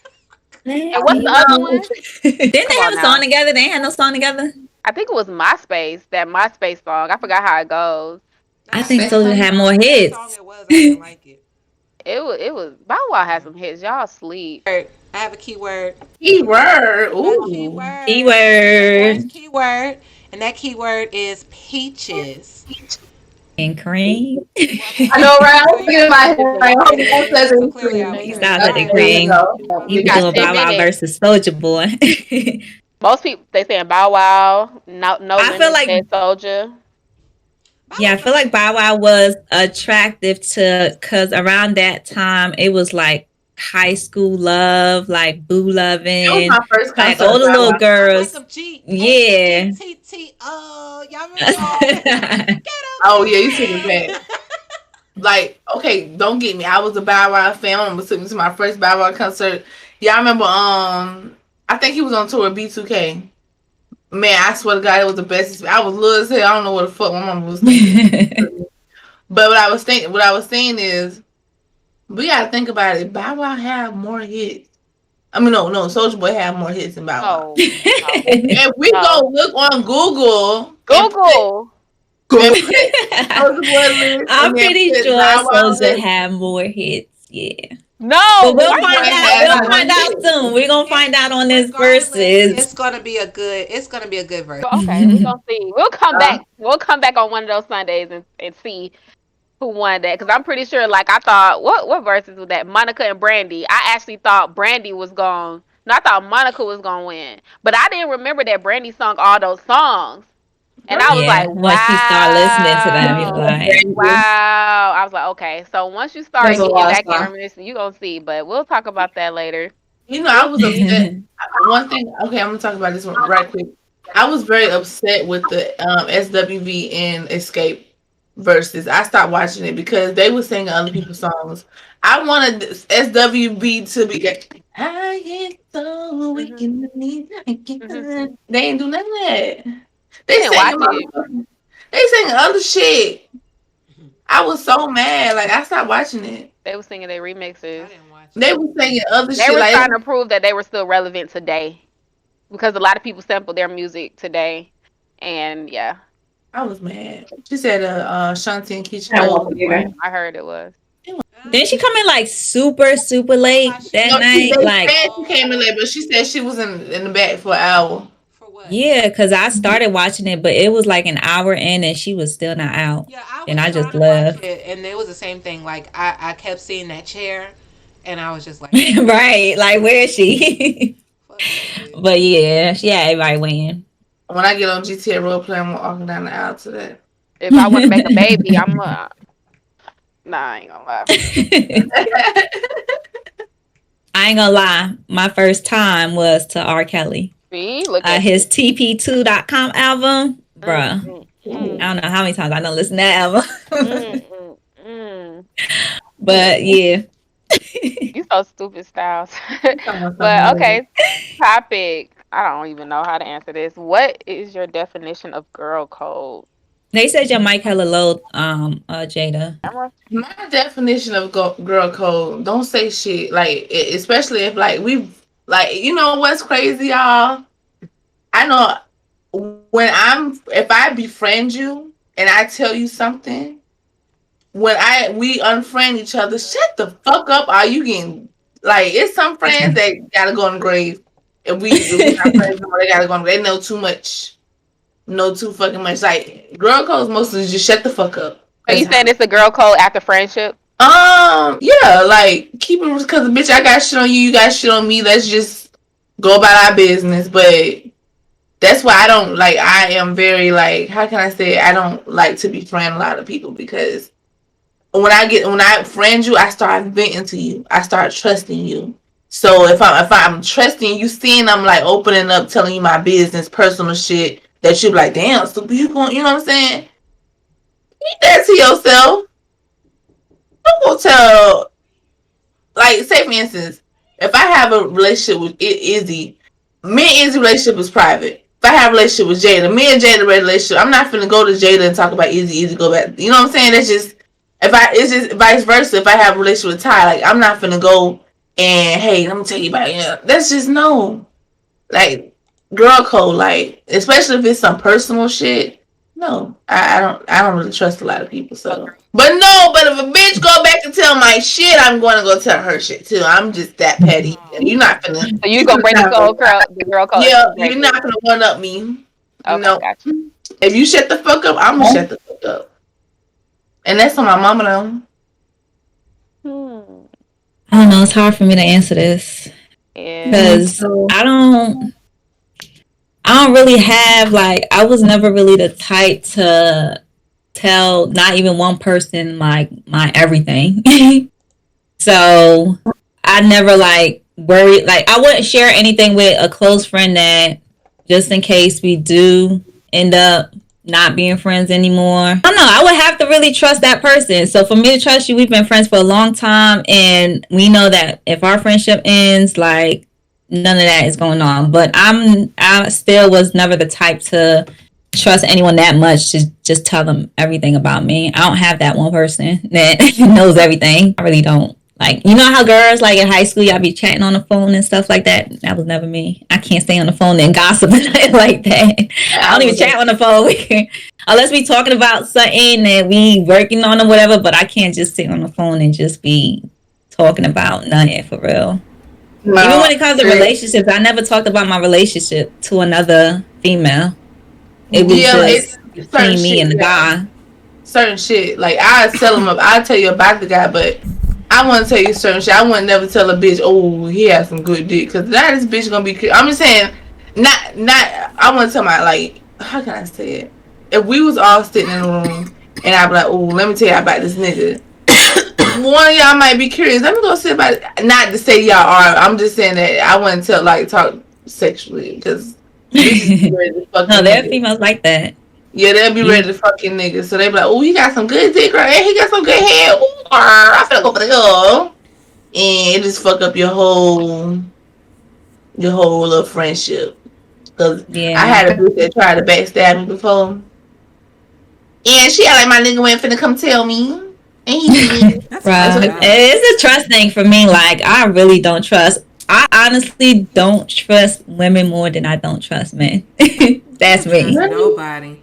And let what's the me other know. one? Didn't they Come have on a song now. together? They ain't had no song together? I think it was MySpace, that MySpace song. I forgot how it goes. I Nah, think that Soulja had song, more whatever song hits. it was, I didn't like it. It was Bow Wow had Yeah. some hits. Y'all sleep. I have a keyword. Keyword. A Ooh. keyword. The fourth Keyword keyword, and that keyword is peaches. and cream. Well, I okay. know, right? I So was you thinking in got my peach. head, Peaches and like, oh, that cream. says So it's clearly, I green. was He right. stopped at the Okay, Mhm. there you cream. go. You You could got do a 10 Bow Wow minutes. versus Soldier Boy. Most people they saying Bow Wow, no I feel limit like said Soldier. Bow yeah, I Wow's feel gonna like win. Bow Wow was attractive to because around that time it was like high school love, like boo That was loving, my first like concert all of the Bow little Wow. I like girls. them G H Yeah. E T T O. Y'all remember that? Get Oh yeah, you took it up back. there. Like, okay, don't get me. I was a Bow Wow fan. My mama took me to my first Bow Wow concert. Y'all remember? I think he was on tour with B2K. Man, I swear to God, it was the best. I was little as hell. I don't know what the fuck my mama was thinking. But what I was saying is, we gotta think about it. Bow Wow had more hits. I mean, no, Soulja Boy had more hits than Bow Wow. No, no, If we no. go look on Google Google. and put Soulja Boy list I'm and then pretty put sure Bow Wow Soldier list, had more hits. Yeah. But No, we'll are Soulja you Boy find out. has We'll more find out hits. soon. We're gonna It find out on this regardless, versus. it's gonna be a good. It's gonna be a good verse. okay? We're gonna see. We'll come Uh, back. We'll come back on one of those Sundays and see who won that. Because I'm pretty sure, like I thought, what verses was that? Monica and Brandy. I actually thought Brandy was going. No, I thought Monica was gonna win, but I didn't remember that Brandy sung all those songs. And I was girl, like, Yeah, once you start listening to them, you're wow. like, Wow. I was like, okay. So once you start There's a getting lot of back and stuff. reminiscing, you're going to see. But we'll talk about that later. I We'll was see. upset. One thing, okay, I'm gonna talk about this one right quick. I was very upset with the SWV and Escape verses. I stopped watching it because they were singing other people's songs. I wanted SWB to be like, I get so weak Hmm. in the knees. I Hmm. can't. They ain't do none of that. I They didn't watch singing it. they singing other shit. I was so mad. Like I stopped watching it. They were singing their I remixes. didn't watch They it. were singing other They shit. were Like trying to prove that they were still relevant today because a lot of people sample their music today. And yeah, I was mad. She said, Shanti and Keisha I Cole won't was be playing. either. I heard it was. didn't she come in like super, super I thought late she that No, was. they night? Like, said she came in late, but she said she was in the back for an hour. For what? yeah, because I started watching it, but it was like an hour in and she was still not out. Yeah, I And was I just trying to watch left. it, and it was the same thing. Like I kept seeing that chair, and I was just like, Right. Like, where is she? "Fuck that bitch." But yeah, she had everybody win. When I get on GTA roleplay, I'm walking down the aisle to that. If I want to make a baby, I'm nah, I ain't gonna lie. I ain't gonna lie. My first time was to R.Kelly. See, look at His you. TP2.com album. Mm, Bruh. mm, I don't mm, know how many times I don't listen to that album. mm, mm, mm. But yeah. You so stupid, Styles. You talking about something But else. okay, topic. I don't even know how to answer this. What is your definition of girl code? They said your mic hella low, Jada. Camera? My definition of girl code, don't say shit. Like, especially if, like, you know what's crazy, y'all? I know if I befriend you and I tell you something, we unfriend each other, shut the fuck up. Are you getting, like, it's some friends that gotta go in the grave. If we not friends anymore, they gotta go in the grave. They know too much. Know too fucking much. Like, girl codes mostly just shut the fuck up. So That's you how. saying it's a girl code after friendship? Yeah, like, keep it, because bitch, I got shit on you, you got shit on me. Let's just go about our business. But that's why I don't, like, I am very, like, how can I say it? I don't like to befriend a lot of people, because when I friend you, I start venting to you. I start trusting you. So if I'm trusting you, seeing I'm like opening up, telling you my business, personal shit, that you be like, damn, so you going, you know what I'm saying? Keep that to yourself. Don't go tell, like, say for instance, if I have a relationship with Izzy, me and Izzy relationship is private. If I have a relationship with Jada, me and Jada relationship, I'm not finna go to Jada and talk about Izzy. Izzy go back. You know what I'm saying? That's just, it's just vice versa. If I have a relationship with Ty, like, I'm not finna go and, hey, let me tell you about it. That's just no. Like, girl code, like, especially if it's some personal shit. No, I don't really trust a lot of people. So, but no, but if a bitch go back and tell my shit, I'm going to go tell her shit too. I'm just that petty. You're not gonna. So you You gonna just break the not code, gonna. girl? The girl code if Yeah, you break you're it. not gonna one up me. Okay, No. gotcha. If you shut the fuck up, I'm gonna shut the fuck up. And that's on my mama though. Hmm. I don't know. It's hard for me to answer this Yeah. because I don't really have like I was never really the type to tell not even one person like my everything. So I never like worried like I wouldn't share anything with a close friend that just in case we do end up not being friends anymore. I don't know. I would have to really trust that person. So for me to trust you, we've been friends for a long time and we know that if our friendship ends, like none of that is going on. But I still was never the type to trust anyone that much to just tell them everything about me. I don't have that one person that knows everything. I really don't. Like, you know how girls, like in high school, y'all be chatting on the phone and stuff like that? That was never me. I can't stay on the phone and gossip like that. I I don't even was chat on the phone. Unless we talking about something that we working on or whatever, but I can't just sit on the phone and just be talking about nothing for real. Even no. when it comes to relationships, I never talked about my relationship to another female. It was Yeah, just it's certain between me shit. and the Yeah, guy. certain shit. Like, I tell him, I tell you about the guy, but I want to tell you certain shit. I wouldn't never tell a bitch, oh, he has some good dick, because now this bitch gonna be. I'm just saying, not. I want to tell my, like, how can I say it? If we was all sitting in a room and I'd be like, oh, let me tell you about this nigga. One of y'all might be curious. Let me go see about it. Not to say y'all are. I'm just saying that I wouldn't tell, like, talk sexually, because bitches be ready to No, fucking there are niggas. females like that. Yeah, they'll be ready You, to fucking niggas. So they be like, oh, he got some good dick, right? He got some good hair. Ooh, I finna go for the girl. And it just fuck up your whole little friendship. Cause I yeah. had a bitch that tried to backstab me before. And she had like my nigga went finna come tell me. And he did. That's That's fucked what Bruh. up. It's a trust thing for me. Like, I really don't trust. I honestly don't trust women more than I don't trust men. I That's don't trust me. really? nobody.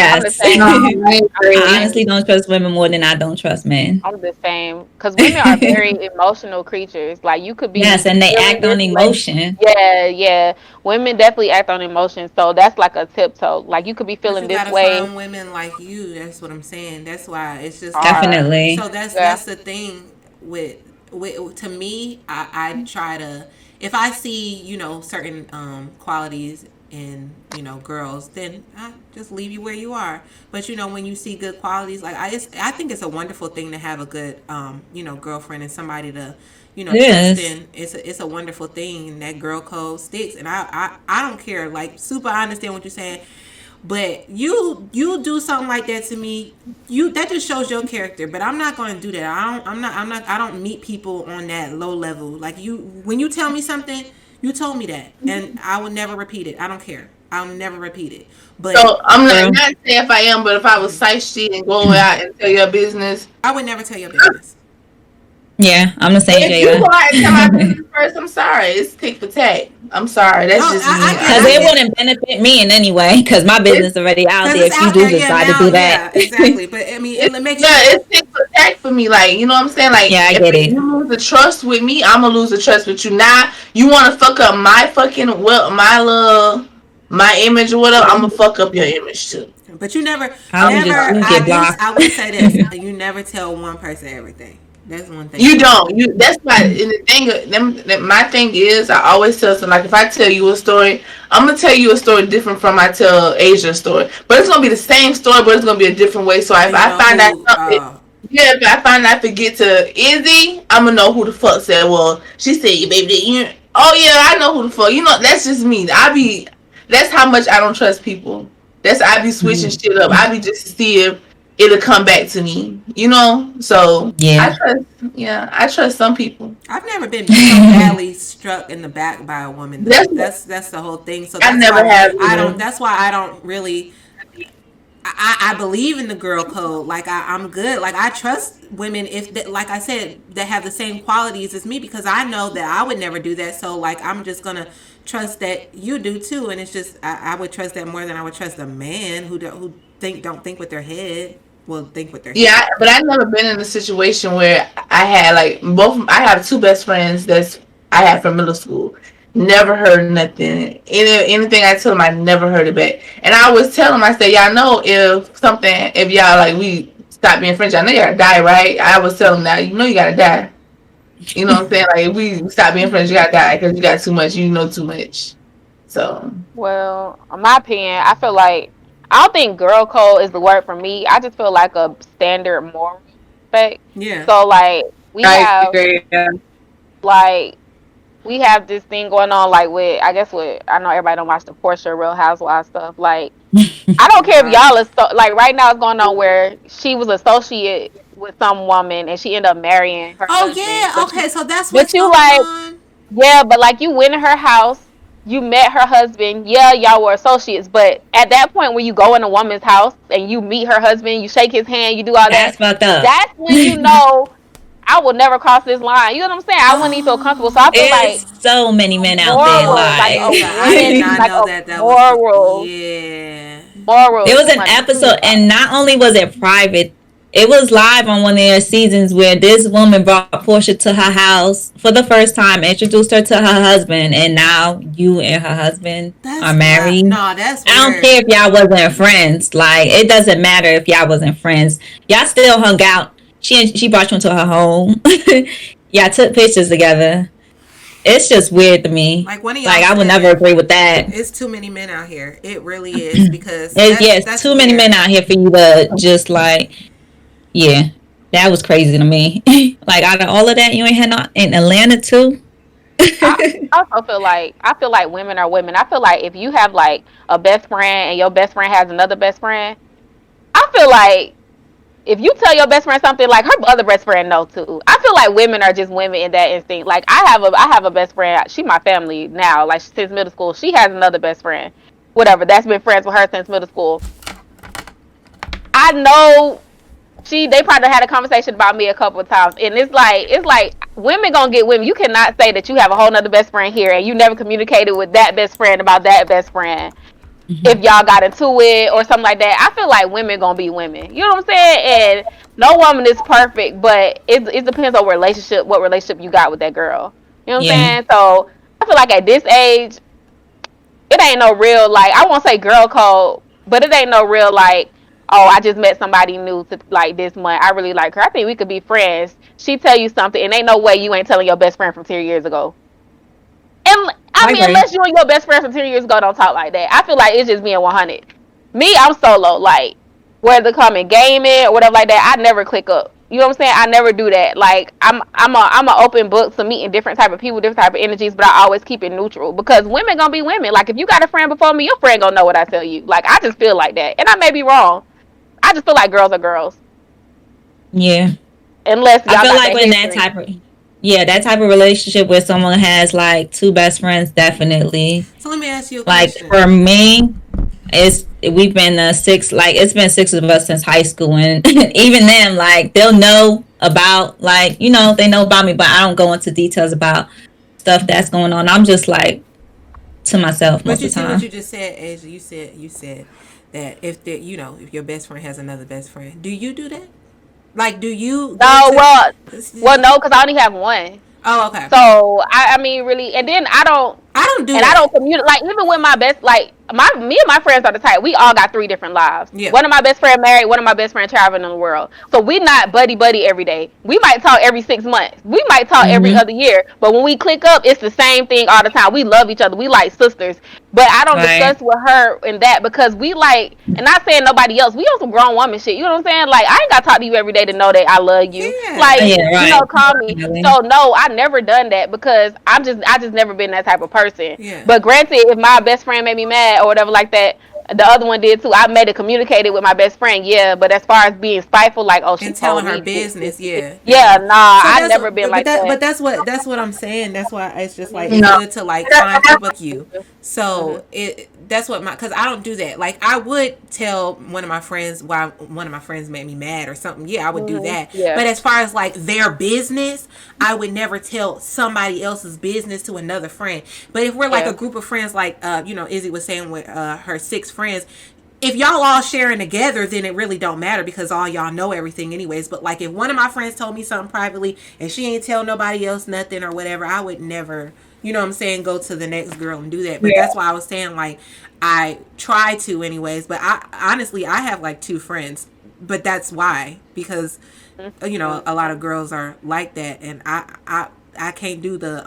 I'm the Yes. same. No, I I I'm the agree. same. honestly don't trust women more than I don't trust men. I'm the same. Because women are very emotional creatures. Like you could Yes, be and they feeling act on this way. emotion. Yeah, yeah. Women definitely act on emotion. So that's like a tiptoe. Like you could be But feeling you this gotta way. find women like you. That's what I'm saying. That's why it's just like Hard. so. Definitely. Yeah. That's the thing with to me. I try to if I see certain qualities in girls, then I just leave you where you are. But when you see good qualities, like I think it's a wonderful thing to have a good girlfriend and somebody to It trust is. in. It's a wonderful thing, and that girl code sticks. And I don't care. Like, super, I understand what you're saying. But you do something like that to me, you that just shows your character. But I'm not going to do that. I don't meet people on that low level. Like, when you tell me something, you told me that, and I will never repeat it. I don't care. I'll never repeat it. But So I'm not, Girl. not saying if I am, but if I was shiesty and go out and tell your business, I would never tell your business. Yeah, I'm the same, if you go Jada. out and tell my business first, I'm sorry. It's tick for tack. I'm sorry. That's Oh, just me. Because I it get wouldn't benefit me in any way. Because my It's, business already out because there. it's If you out do there. Yeah, decide to now, do that, yeah, exactly. But I mean, it's it makes yeah, you. it's tick for tack for me. Like, you know what I'm saying? Like, yeah, I if get it. you lose the trust with me, I'm gonna lose the trust with you. Now, you want to fuck up my fucking my image or whatever? I'm gonna fuck up your image too. But you never, I would never. just you I get do. blocked. I will say this: you never tell one person everything. That's one thing You about it. don't. You. That's why. And the thing, my thing is, I always tell something like, if I tell you a story, I'm gonna tell you a story different from I tell Asia's story. But it's gonna be the same story, but it's gonna be a different way. So So if you I know find out who? something, yeah, if I find out I forget to Izzy, I'm gonna know who the fuck said. Well, she said you baby. You. Oh yeah, I know who the fuck. You know, that's just me. I be. That's how much I don't trust people. That's I be switching shit up. I be just to see if it'll come back to me. You know. So I Yeah. trust. Yeah, I trust some people. I've never been so badly struck in the back by a woman, though. That's what That's the whole thing. So I that's never why have I don't. either. That's why I don't really. I believe in the girl code. Like, I'm good. Like, I trust women, if like I said, that have the same qualities as me, because I know that I would never do that. So, like, I'm just gonna trust that you do too. And it's just, I would trust that more than I would trust a man who don't think with their head. Will think with their head. Yeah, but I've never been in a situation where I had like both. I have two best friends that's I had from middle school. Never heard nothing. Anything I tell them, I never heard it back. And I always tell them, I say, y'all know if y'all like we stop being friends, y'all know you gotta die, right? I always tell them that you know you gotta die. You know what I'm saying? Like if we stop being friends, you gotta die because you got too much. You know too much. So Well, in my opinion, I feel like I don't think girl code is the word for me. I just feel like a standard moral respect. Yeah. So like I agree. Yeah. like we have this thing going on like with I guess with I know everybody don't watch the Portia Real Housewives stuff. Like I don't care if Right. y'all are like right now it's going on where she was associate with some woman and she ended up marrying her Oh husband. yeah. Okay. So that's But what's you going like on. yeah, but like you went in her house, you met her husband. Yeah, y'all were associates, but at that point when you go in a woman's house and you meet her husband, you shake his hand, you do all that. That's fucked up. That's when you know I will never cross this line. You know what I'm saying? I wouldn't even feel comfortable. So I Oh. feel like It's so many men out there. morals, like Like a I did woman, not like know a that was the. morals, Yeah. there morals. was an Like episode, and not only was it private, it was live on one of their seasons where this woman brought Portia to her house for the first time, introduced her to her husband, and now you and her husband are That's wild. married. No, that's I don't weird. care if y'all wasn't friends. Like, it doesn't matter if y'all wasn't friends. Y'all still hung out. She brought you into her home. Y'all took pictures together. It's just weird to me. Like, one of Like, y'all I would never said, agree with that. it's too many men out here. It really is, because Yes, that's too many weird. men out here for you to just like, yeah, that was crazy to me. Like, out of all of that, you ain't had not in Atlanta too. I also feel like women are women. I feel like if you have like a best friend and your best friend has another best friend, I feel like if you tell your best friend something, like her other best friend know too. I feel like women are just women in that instinct. Like I have a best friend. She my family now. Like since middle school, she has another best friend. Whatever. That's been friends with her since middle school. I know they probably had a conversation about me a couple of times, and it's like women gonna get women. You cannot say that you have a whole nother best friend here and you never communicated with that best friend about that best friend if y'all got into it or something like that. I feel like women gonna be women. You know what I'm saying? And no woman is perfect, but it depends on what relationship you got with that girl. You know what I'm Yeah, saying? So I feel like at this age, it ain't no real like I won't say girl code, but it ain't no real like oh I just met somebody new to like this month. I really like her. I think we could be friends. She tell you something, and ain't no way you ain't telling your best friend from 10 years ago. And I I mean, agree. unless you and your best friend from 10 years ago don't talk like that. I feel like it's just being 100. Me, I'm solo. Like, whether coming gaming or whatever like that, I never click up. You know what I'm saying? I never do that. Like, I'm a open book to meeting different type of people, different type of energies, but I always keep it neutral because women gonna be women. Like, if you got a friend before me, your friend gonna know what I tell you. Like, I just feel like that, and I may be wrong. I just feel like girls are girls, Yeah. unless I y'all feel got like that when that history. type of yeah, that type of relationship where someone has like two best friends, definitely. So let me ask you a Like question. for me, we've been six, like it's been six of us since high school, and even them, like they'll know about, like, they know about me, but I don't go into details about stuff that's going on. I'm just like to myself But most you of the see what you time. just said, Asia. You said that if your best friend has another best friend, do you do that? Like, do you go No, to? no, because I only have one. Oh, okay. So I mean, really, and then I don't do I that. don't communicate. Like even with my best, like me and my friends are the type. We all got three different lives. Yeah. One of my best friend married. One of my best friend traveling in the world. So we not buddy every day. We might talk every 6 months. We might talk every Hmm. other year. But when we click up, it's the same thing all the time. We love each other. We like sisters. But I don't Right. discuss with her in that because we like, and not saying nobody else. We on some grown woman shit. You know what I'm saying? Like I ain't gotta talk to you every day to know that I love you. Yeah. Oh, Like yeah. Right. call me. Definitely. So no, I never done that because I just never been that type of person. Yeah. But granted, if my best friend made me mad or whatever like that, the other one did too. I made it communicated with my best friend, yeah. But as far as being spiteful, like, oh, she And telling told her me, business, yeah, yeah, yeah. nah, So I that's never what, been like that. but that's what I'm saying. That's why it's just like it's No. good to like find people like you. So that's what because I don't do that. Like I would tell one of my friends why one of my friends made me mad or something. Yeah, I would do that. Yeah, But as far as like their business, I would never tell somebody else's business to another friend. But if we're like a yeah, group of friends, like Izzy was saying with her six friends, if y'all all sharing together, then it really don't matter because all y'all know everything anyways. But like if one of my friends told me something privately and she ain't tell nobody else nothing or whatever, I would never, you know what I'm saying, go to the next girl and do that. But Yeah. that's why I was saying like I try to anyways. But I honestly I have like two friends, but that's why because a lot of girls are like that, and I can't do the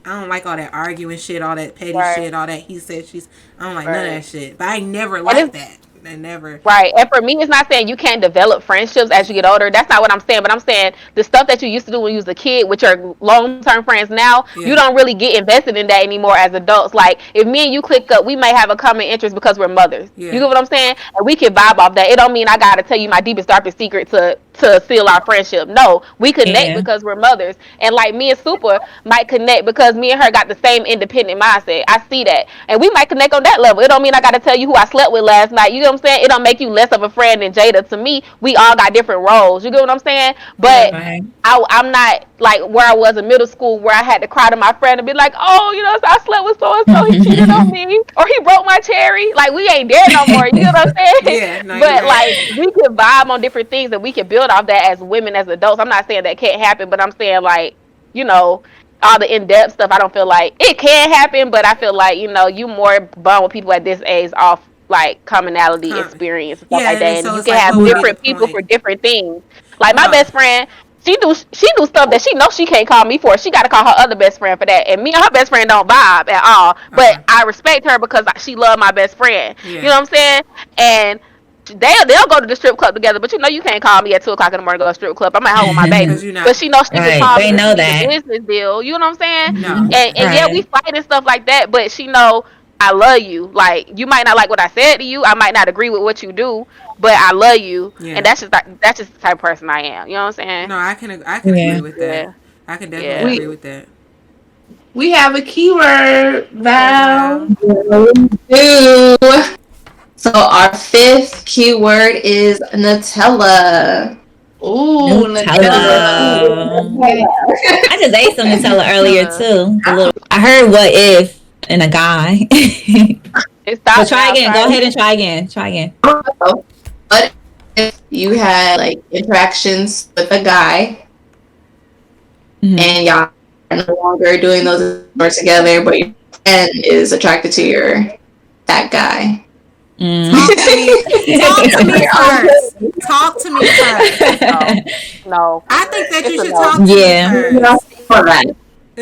I don't like all that arguing shit, all that petty right, shit, all that he said she's. I don't like none of right. that shit. But I never And like it's that. I never. right. And for me, it's not saying you can't develop friendships as you get older. That's not what I'm saying. But I'm saying the stuff that you used to do when you was a kid with your long term friends now, you Yeah. don't really get invested in that anymore as adults. Like if me and you click up, we may have a common interest because we're mothers. You Yeah. get what I'm saying? And we can vibe off that. It don't mean I gotta tell you my deepest, darkest secret to seal our friendship. No, we connect Yeah. because we're mothers. And like me and Super might connect because me and her got the same independent mindset. I see that. And we might connect on that level. It don't mean I gotta tell you who I slept with last night. You know what I'm saying? It don't make you less of a friend than Jada. To me, we all got different roles. You get what I'm saying? Yeah. But Right. I'm not like where I was in middle school where I had to cry to my friend and be like, oh, I slept with so and so, he cheated on me, or he broke my cherry. Like we ain't there no more. You know what I'm saying? Yeah. No, you're But right. like we can vibe on different things and we can build off that as women, as adults. I'm not saying that can't happen, but I'm saying like, you know, all the in depth stuff, I don't feel like it can happen, but I feel like, you more bond with people at this age off like commonality, Con- experience, and stuff yeah, like and then that. And so you it's can like, have what would be the different people for point? different things. Like my No. best friend, she do stuff that she knows she can't call me for. She got to call her other best friend for that. And me and her best friend don't vibe at all. Okay. But I respect her because she love my best friend. You Yeah. know what I'm saying? And they'll go to the strip club together. But you can't call me at 2 o'clock in the morning to go to the strip club. I'm at home with my baby. Because you're not. But she knows she can Right. call They me if know she need a that. business deal. You know what I'm saying? No. And yeah, we Right. fight and stuff like that. But she know I love you. Like you might not like what I said to you. I might not agree with what you do, but I love you. And Yeah. that's just the type of person I am. You know what I'm saying? No, I can Yeah. agree with that. Yeah. I can definitely Yeah. agree We with that. We have a keyword, Okay, Val. Val. do. So our fifth keyword is Nutella. Ooh, Nutella. Nutella. I just ate some Nutella earlier Uh, too. I heard what if and a guy. it But stopped try now. again. Try Go it ahead and again. try again. Try again. But if you had like interactions with a guy Hmm. and y'all are no longer doing those together, but your friend is attracted to that guy. Mm. Talk to me. Talk to me first. Talk to me first. No, no, I think that it's you a should no. talk to me Yeah. You know, first. for that.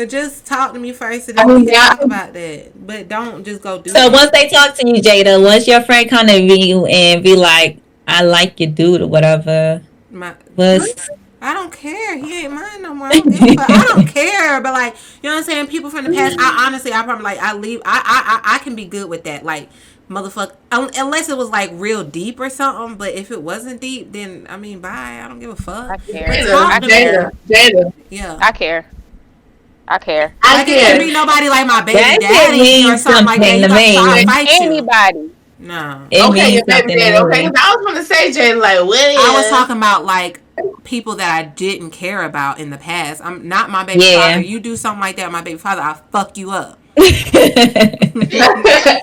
Just talk to me first, and I then we mean, can now, talk about that. But don't just go do So once that. they talk to you, Jada, once your friend come to you and be like, "I like your dude" or whatever, My, was I don't care. He ain't mine no more. I don't give a fuck. I don't care. But like, you know what I'm saying? People from the past. I honestly, I probably like. I leave. I can be good with that. Like, motherfucker. Unless it was like real deep or something. But if it wasn't deep, then I mean, bye. I don't give a fuck. I care. But Jada, talk I to me. care. Jada, Jada. Yeah. I care. I care. I Like it can't care. be nobody like my baby that shit daddy or means something like that. something You to got to try to me. fight you. Anybody. No. It Okay, means your baby something to daddy. Okay, me. because I was gonna say Jada, like, what I was is? talking about like people that I didn't care about in the past. I'm not my baby father. Yeah. You do something like that, with my baby father, I'll fuck you up.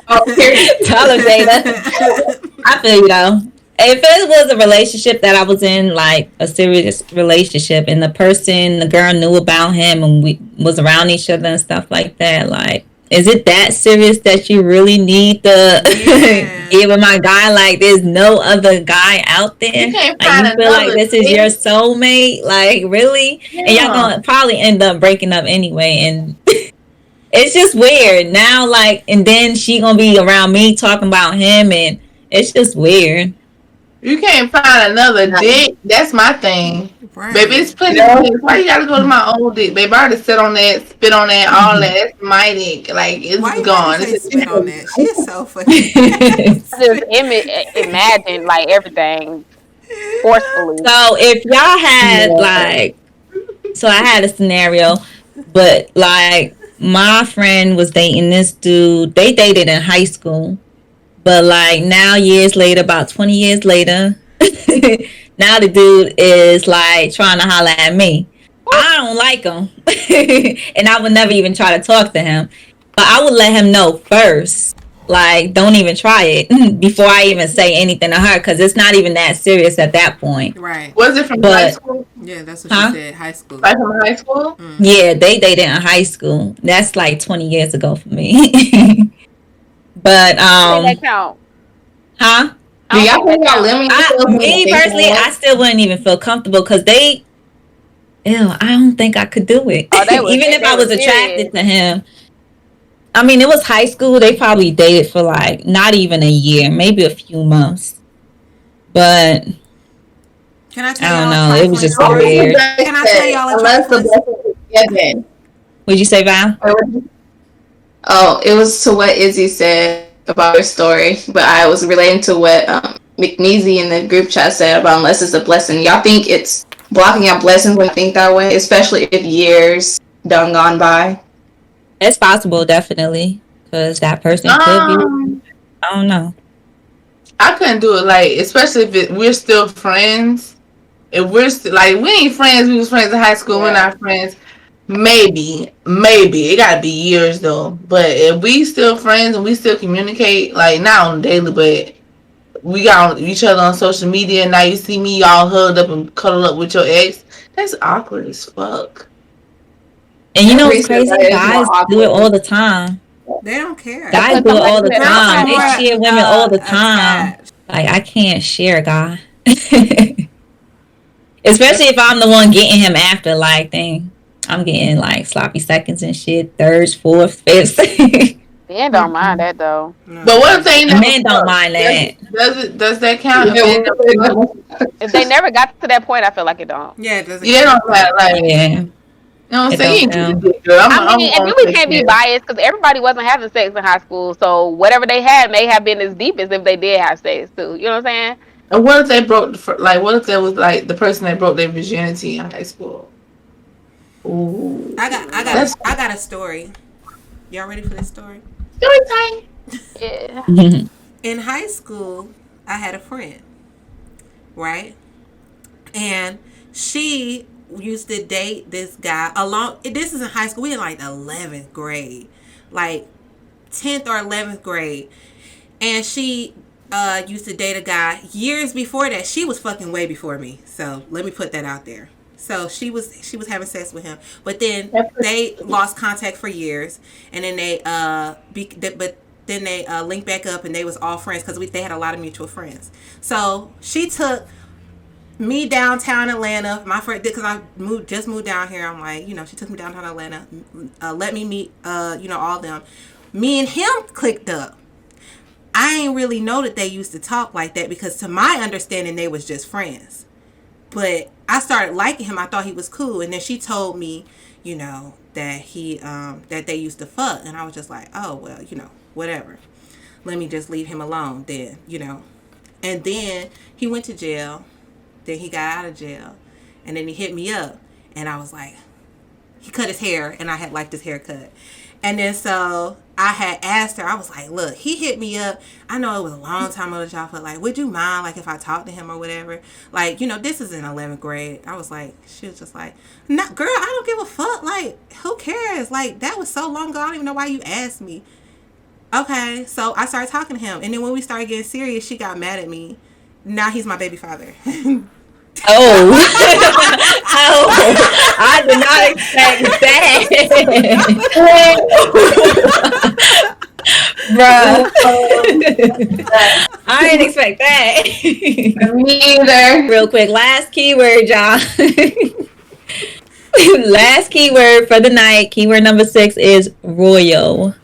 oh, period. Tell her, Jada. I feel you though. If it was a relationship that I was in, like a serious relationship, and the person, the girl knew about him and we was around each other and stuff like that, like, is it that serious that you really need to Yeah. get with my guy? Like, there's no other guy out You there. can't Like, find you feel like another this is your thing. soulmate? Like, really? And y'all Yeah. gonna probably end up breaking up anyway. And it's just weird now. Like, and then she gonna be around me talking about him, and it's just weird. You can't find another dick. That's my thing. Baby, Right. it's plenty of dicks. Why you gotta go to my old dick? Baby, I already sit on that, spit on that, all that. That's my dick. Like, Why it's you had to gone. say It's spit on a that? She is so fucking I just nasty. imagine like everything forcefully. So if y'all had Yeah. like, so I had a scenario, but like my friend was dating this dude. They dated in high school, but like now years later, about 20 years later, now the dude is like trying to holler at me. I don't like him, and I would never even try to talk to him. But I would let him know first. Like, don't even try it before I even say anything to her, because it's not even that serious at that point. Right. Was it from high But school? Yeah, that's what she huh? said. High school. Like from high school? Mm-hmm. Yeah, they dated in high school. That's like 20 years ago for me. But I don't think that count. huh? I Do don't y'all think that think y'all count. limit yourself when you're Me thinking personally, I that? still wouldn't even feel comfortable because they, ew, I don't think I could do it. Oh, Even if they I was was attracted serious. to him. I mean, it was high school. They probably dated for like not even a year, maybe a few months. But Can I tell I don't y'all a know. It was trifling just so Unless story? the weird. blessing Can I tell y'all a Unless the trifling? blessing is given. Would you say, Val? Oh, it was to what Izzy said about her story, but I was relating to what McNeasy in the group chat said about unless it's a blessing. Y'all think it's blocking out blessings when you think that way, especially if years done gone by? It's possible, definitely, because that person could be. Um, I don't know. I couldn't do it. Like, especially if we're still friends. If we're like, we ain't friends. We was friends in high school. We're Yeah. not friends. Maybe it gotta be years though. But if we still friends and we still communicate, like not on the daily, but we got on each other on social media. And now you see me all hugged up and cuddled up with your ex. That's awkward as fuck. And you I know agree what's with that. crazy? It's more Guys do it all awkward. the time. They don't care. Guys Because do it somebody all the said Girls are time. They more okay. share women all the time. attached. Like, I can't share a guy. Especially if I'm the one getting him after, like, dang, I'm getting like sloppy seconds and shit, thirds, fourths, fifths. Men don't mind that though. No. But what if they never Men don't fuck? mind that. Does that count if Yeah, they never fuck? If they never got to that point, I feel like it don't. Yeah, it doesn't Yeah, they count. don't matter. Like, you Yeah, know what I'm it saying? don't You ain't get count. the dick, girl. I I'm mean, and then gonna we take can't be care. biased because everybody wasn't having sex in high school. So whatever they had may have been as deep as if they did have sex too. You know what I'm saying? And what if they like? What if that was like the person that broke their virginity in high school? Ooh, that's I got a story. Y'all ready for this story? story time. Yeah. In high school, I had a friend, right? And she used to date this guy along. This is in high school. We in like 11th grade, like 10th or 11th grade, and she used to date a guy years before that. She was fucking way before me. So let me put that out there. So she was having sex with him, but then they lost contact for years, and then but then they linked back up, and they was all friends because they had a lot of mutual friends. So she took me downtown Atlanta. My friend, because I just moved down here. I'm like, she took me downtown Atlanta, let me meet, all them. Me and him clicked up. I ain't really know that they used to talk like that because, to my understanding, they was just friends. But I started liking him. I thought he was cool, and then she told me, that that they used to fuck, and I was just like, oh well, whatever. Let me just leave him alone then. And then he went to jail. Then he got out of jail, and then he hit me up, and I was like, he cut his hair, and I had liked his haircut. And then so I had asked her, I was like, look, he hit me up. I know it was a long time ago, y'all, but like, would you mind, like, if I talked to him or whatever? Like, this is in 11th grade. I was like, she was just like, no, girl, I don't give a fuck. Like, who cares? Like, that was so long ago. I don't even know why you asked me. Okay, so I started talking to him. And then when we started getting serious, she got mad at me. Now he's my baby father. Oh. Oh, I did not expect that. Bruh. I didn't expect that. Me either. Real quick, last keyword, y'all. Last keyword for the night. Keyword number 6 is royal.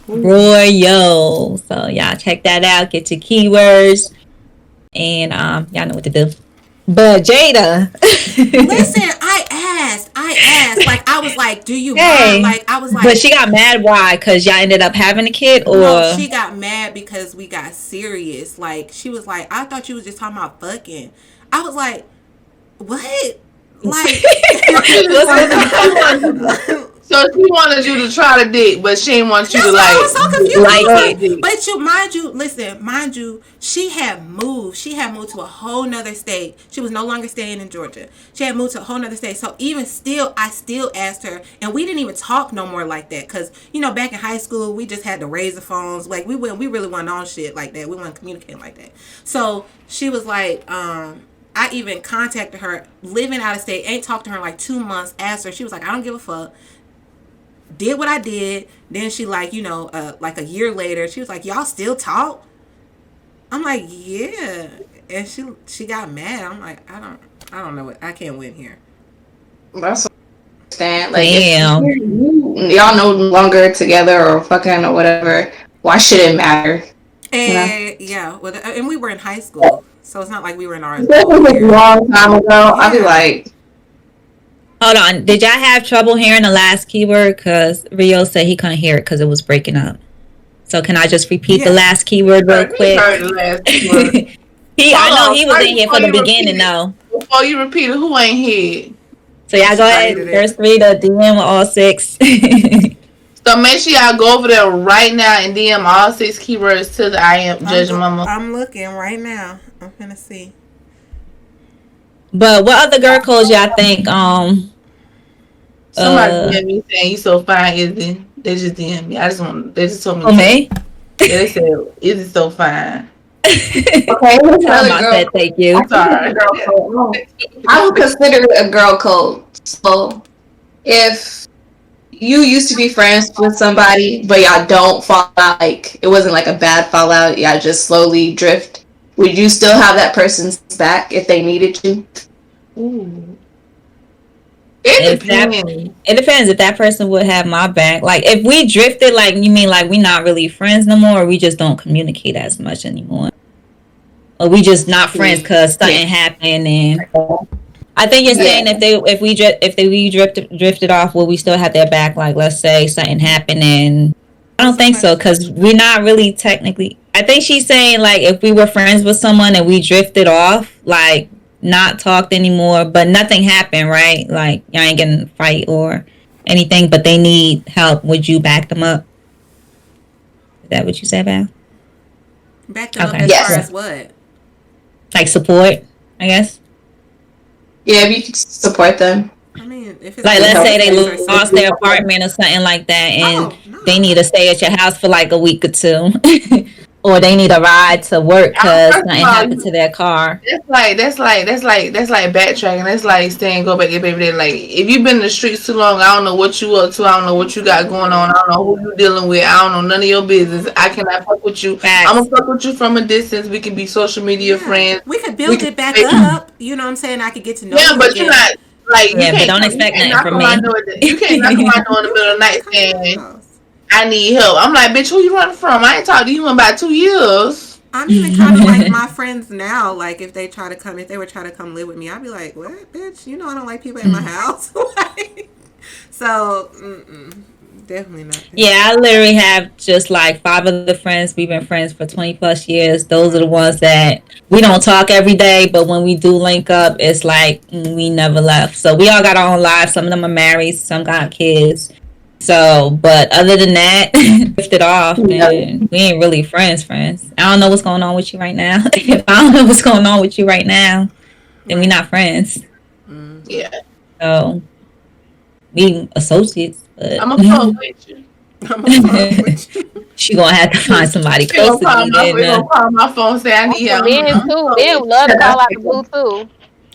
Royal. So y'all check that out. Get your keywords. And y'all know what to do. But Jada. Listen, I asked. Like, I was like, do you mind? Like, I was like. But she got mad. Why? Because y'all ended up having a kid? Or no, she got mad because we got serious. Like, she was like, I thought you was just talking about fucking. I was like, what? Like, so she wanted you to try the dick, but she didn't want you to like. I was so confused. Like it. But mind you, she had moved. She had moved to a whole nother state. She was no longer staying in Georgia. She had moved to a whole nother state. So even still, I still asked her, and we didn't even talk no more like that. Cause back in high school, we just had the razor phones. Like we really wasn't on shit like that. We weren't communicating like that. So she was like, I even contacted her, living out of state, ain't talked to her in like 2 months, asked her, she was like, I don't give a fuck. Did what I did. Then she like, like a year later, she was like, y'all still talk? I'm like, yeah. And she got mad. I'm like, I don't know what, I can't win here. That's what I understand. Like, damn. If y'all no longer together or fucking or whatever, why should it matter? And yeah, well, and we were in high school. So it's not like we were in our. That was a long time ago. Yeah. I'll be like, hold on. Did y'all have trouble hearing the last keyword? Because Rio said he couldn't hear it because it was breaking up. So can I just repeat the last keyword real quick? I know he was in here for the beginning though. Before you repeat it, who ain't here? So y'all go ahead. First read the DM with all 6. So make sure y'all go over there right now and DM all 6 keywords to the I Am Judge Mama. I'm looking right now. I'm gonna see. But what other girl codes y'all think? Somebody DM me saying you so fine, Izzy. They just DM me. They just told me. Oh, me? Yeah, they said Izzy so fine. Okay, I said thank you. I'm sorry. I would consider it a girl code. So if you used to be friends with somebody, but y'all don't fall out, like it wasn't like a bad fallout, y'all just slowly drift, would you still have that person's back if they needed you? Ooh. It depends. It depends if that person would have my back. Like if we drifted, like you mean like we not really friends no more, or we just don't communicate as much anymore, or we just not friends because something happened. And I think you're saying if we drifted off, will we still have their back? Like let's say something happened, and I don't think so because we're not really technically. I think she's saying like if we were friends with someone and we drifted off, like. Not talked anymore, but nothing happened, right? Like y'all ain't getting a fight or anything, but they need help. Would you back them up? Is that what you said, Val? Back them up as far as what? Like support, I guess. Yeah, if you could support them. I mean, if it's like let's say they lost their apartment or something like that, and they need to stay at your house for like a week or 2. or they need a ride to work because First of nothing all, happened to their car. that's like backtracking. That's like saying go back to baby daddy. Like if you've been in the streets too long, I don't know what you up to. I don't know what you got going on. I don't know who you dealing with. I don't know none of your business. I cannot fuck with you. I'm Facts. gonna fuck with you from a distance. We can be social media Yeah, friends. we could We build can it back be up. You know what I'm saying? I could get to know yeah, you but you're again. not like Yeah, but don't you expect can't nothing knock from on my me. door. You can't knock on my door in the middle of the night Come to my saying house. I need help. I'm like, bitch, who you running from? I ain't talked to you in about 2 years. I'm even kind of like my friends now. Like if they try to come, if they were trying to come live with me, I'd be like, "What, bitch? You know I don't like people in my house." Like, so, definitely not. Yeah, I literally have just like 5 other friends. We've been friends for 20 plus years. Those are the ones that we don't talk every day, but when we do link up, it's like we never left. So we all got our own lives. Some of them are married, some got kids. So, but other than that, drifted off and we ain't really friends, friends. I don't know what's going on with you right now. If I don't know what's going on with you right now, then we Right. not friends. Yeah, So we associates, but I'm gonna fuck with you. I'm gonna fuck with you. she gonna have to find somebody They gonna closer to call you my than they gonna call my phone and say I That's need for help. men I'm too. fuck Men with love to call out the you. blue too.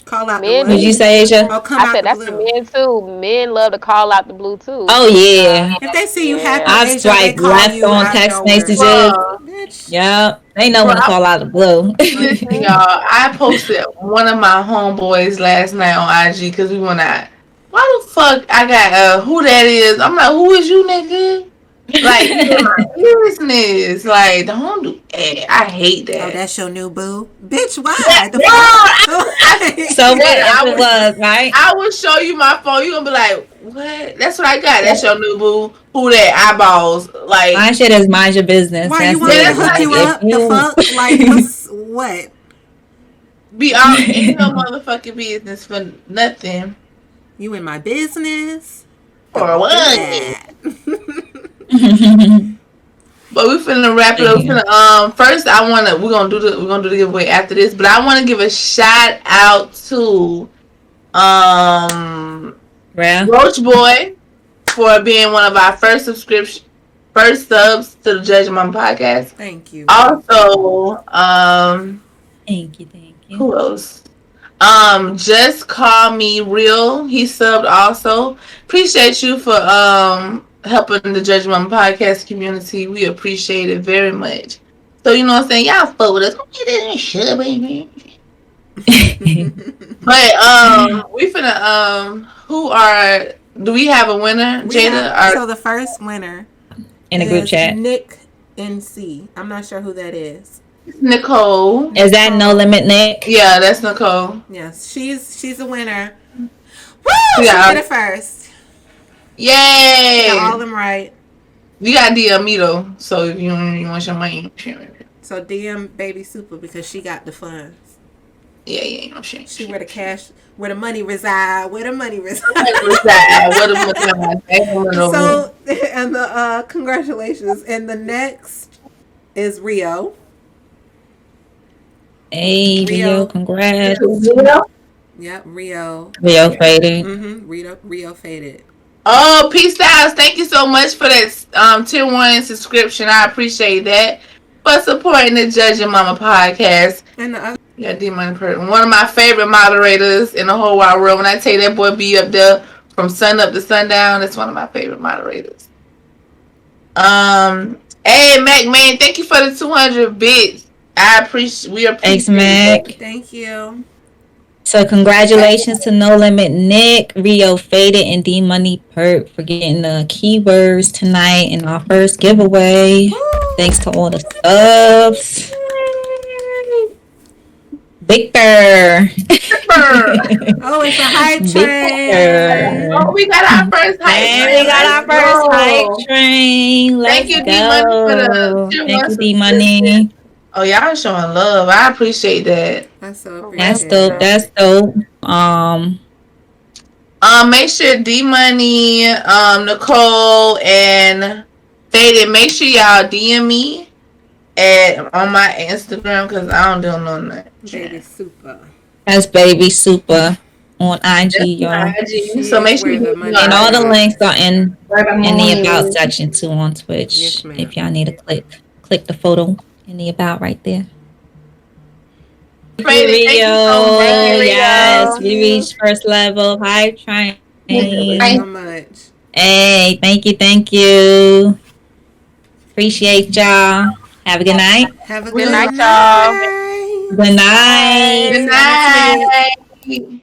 Call out the Men Would what? you do. say, Asia? Oh, come I out said the that's for blue. men too. Men love to call out the blue too. Oh yeah. If they see you happy, Yeah. I've Asia, they swiped call left you on out of text nowhere. messages. Bruh, Bitch. Yep. They know bruh, when to call out the blue. listen, Mhm. y'all. I posted one of my homeboys last night on IG because we went out. Why the fuck I got who that is? I'm like, who is you, nigga? Like, get in my business. Like, don't do that. I hate Oh, that. that's your new boo? Bitch, Yeah, why? The no, fuck? So Like, what Jada, if it was, right? I will show you my phone. You gonna be like, what? That's what I got. That's your new boo. Who that? Eyeballs. My Like, shit is mind your business. why you That's want me yeah, to it. that's hook what Like you I if up? The you fuck? Like, what's what? be all in your motherfucking business for nothing. You in my business? For Don't do what? that. But we finna wrap it up. yeah. First we're gonna do the giveaway after this. But I wanna give a shout out to um Real? Roach Boy for being one of our first subs to the Judge Mom podcast. Thank you. Also, Thank you, thank you. who else? Just call me real. He subbed also. Appreciate you for helping the Judge Mama podcast community. We appreciate it very much. So you know what I'm saying? Y'all fuck with us. Shut baby. But we finna who are do we have a winner, We Jada? have so the first winner In the group is chat. Nick NC. I'm not sure who that is. Nicole. Is that No Limit Nick? Yeah, that's Nicole. Yes, she's a winner. Woo! We She got did it first. yay. Got all of them right. You got DM me though, so if you want your money, So DM Baby Super because she got the funds. yeah, you know shit. She where the cash, where the money reside, where the money reside. So and the congratulations. And the next is Rio. Hey, Rio, Rio. congrats. Yep, Rio. Rio faded. Rio faded. Oh, peace out. Thank you so much for that tier 1 subscription. I appreciate that. For supporting the Judge Your Mama podcast. And the other. Yeah, D Money Person. One of my favorite moderators in the whole wide world. When I tell you that boy be up there from sun up to sundown, that's one of my favorite moderators. Hey Mac man, thank you for the 200 bits. We appreciate Thanks, Mac. it. Thank you. So congratulations to No Limit Nick, Rio Faded, and D Money Perk for getting the keywords tonight in our first giveaway. Thanks to all the subs. Victor. Oh, it's a hype train. Oh, we got our first hype And train. we got our Let's first go. hype train. Let's Thank you, D Money, for the go. tier Thank 1 you, D subscription. Money. Oh, y'all showing love. I appreciate that. That's so That's appreciated. dope. That's dope. Make sure D Money, Nicole, and Faded. Make sure y'all DM me on my Instagram because I don't do no Baby Super. That's Baby Super on IG, y'all. IG. So make sure Where the you money And all the resides. links are in the Right, about section too on Twitch. Yes, ma'am. If y'all need to click the photo in the about right there. Thank you, Brandon, thank you so Thank you, Rio. much. Yes, Rio. we reached first level. Hi, Thank you train. so I much. Hey, thank you, thank you. Appreciate y'all. Have a good night. Have a Good good night, Good y'all. night. Good Bye. night. good See y'all next week. night.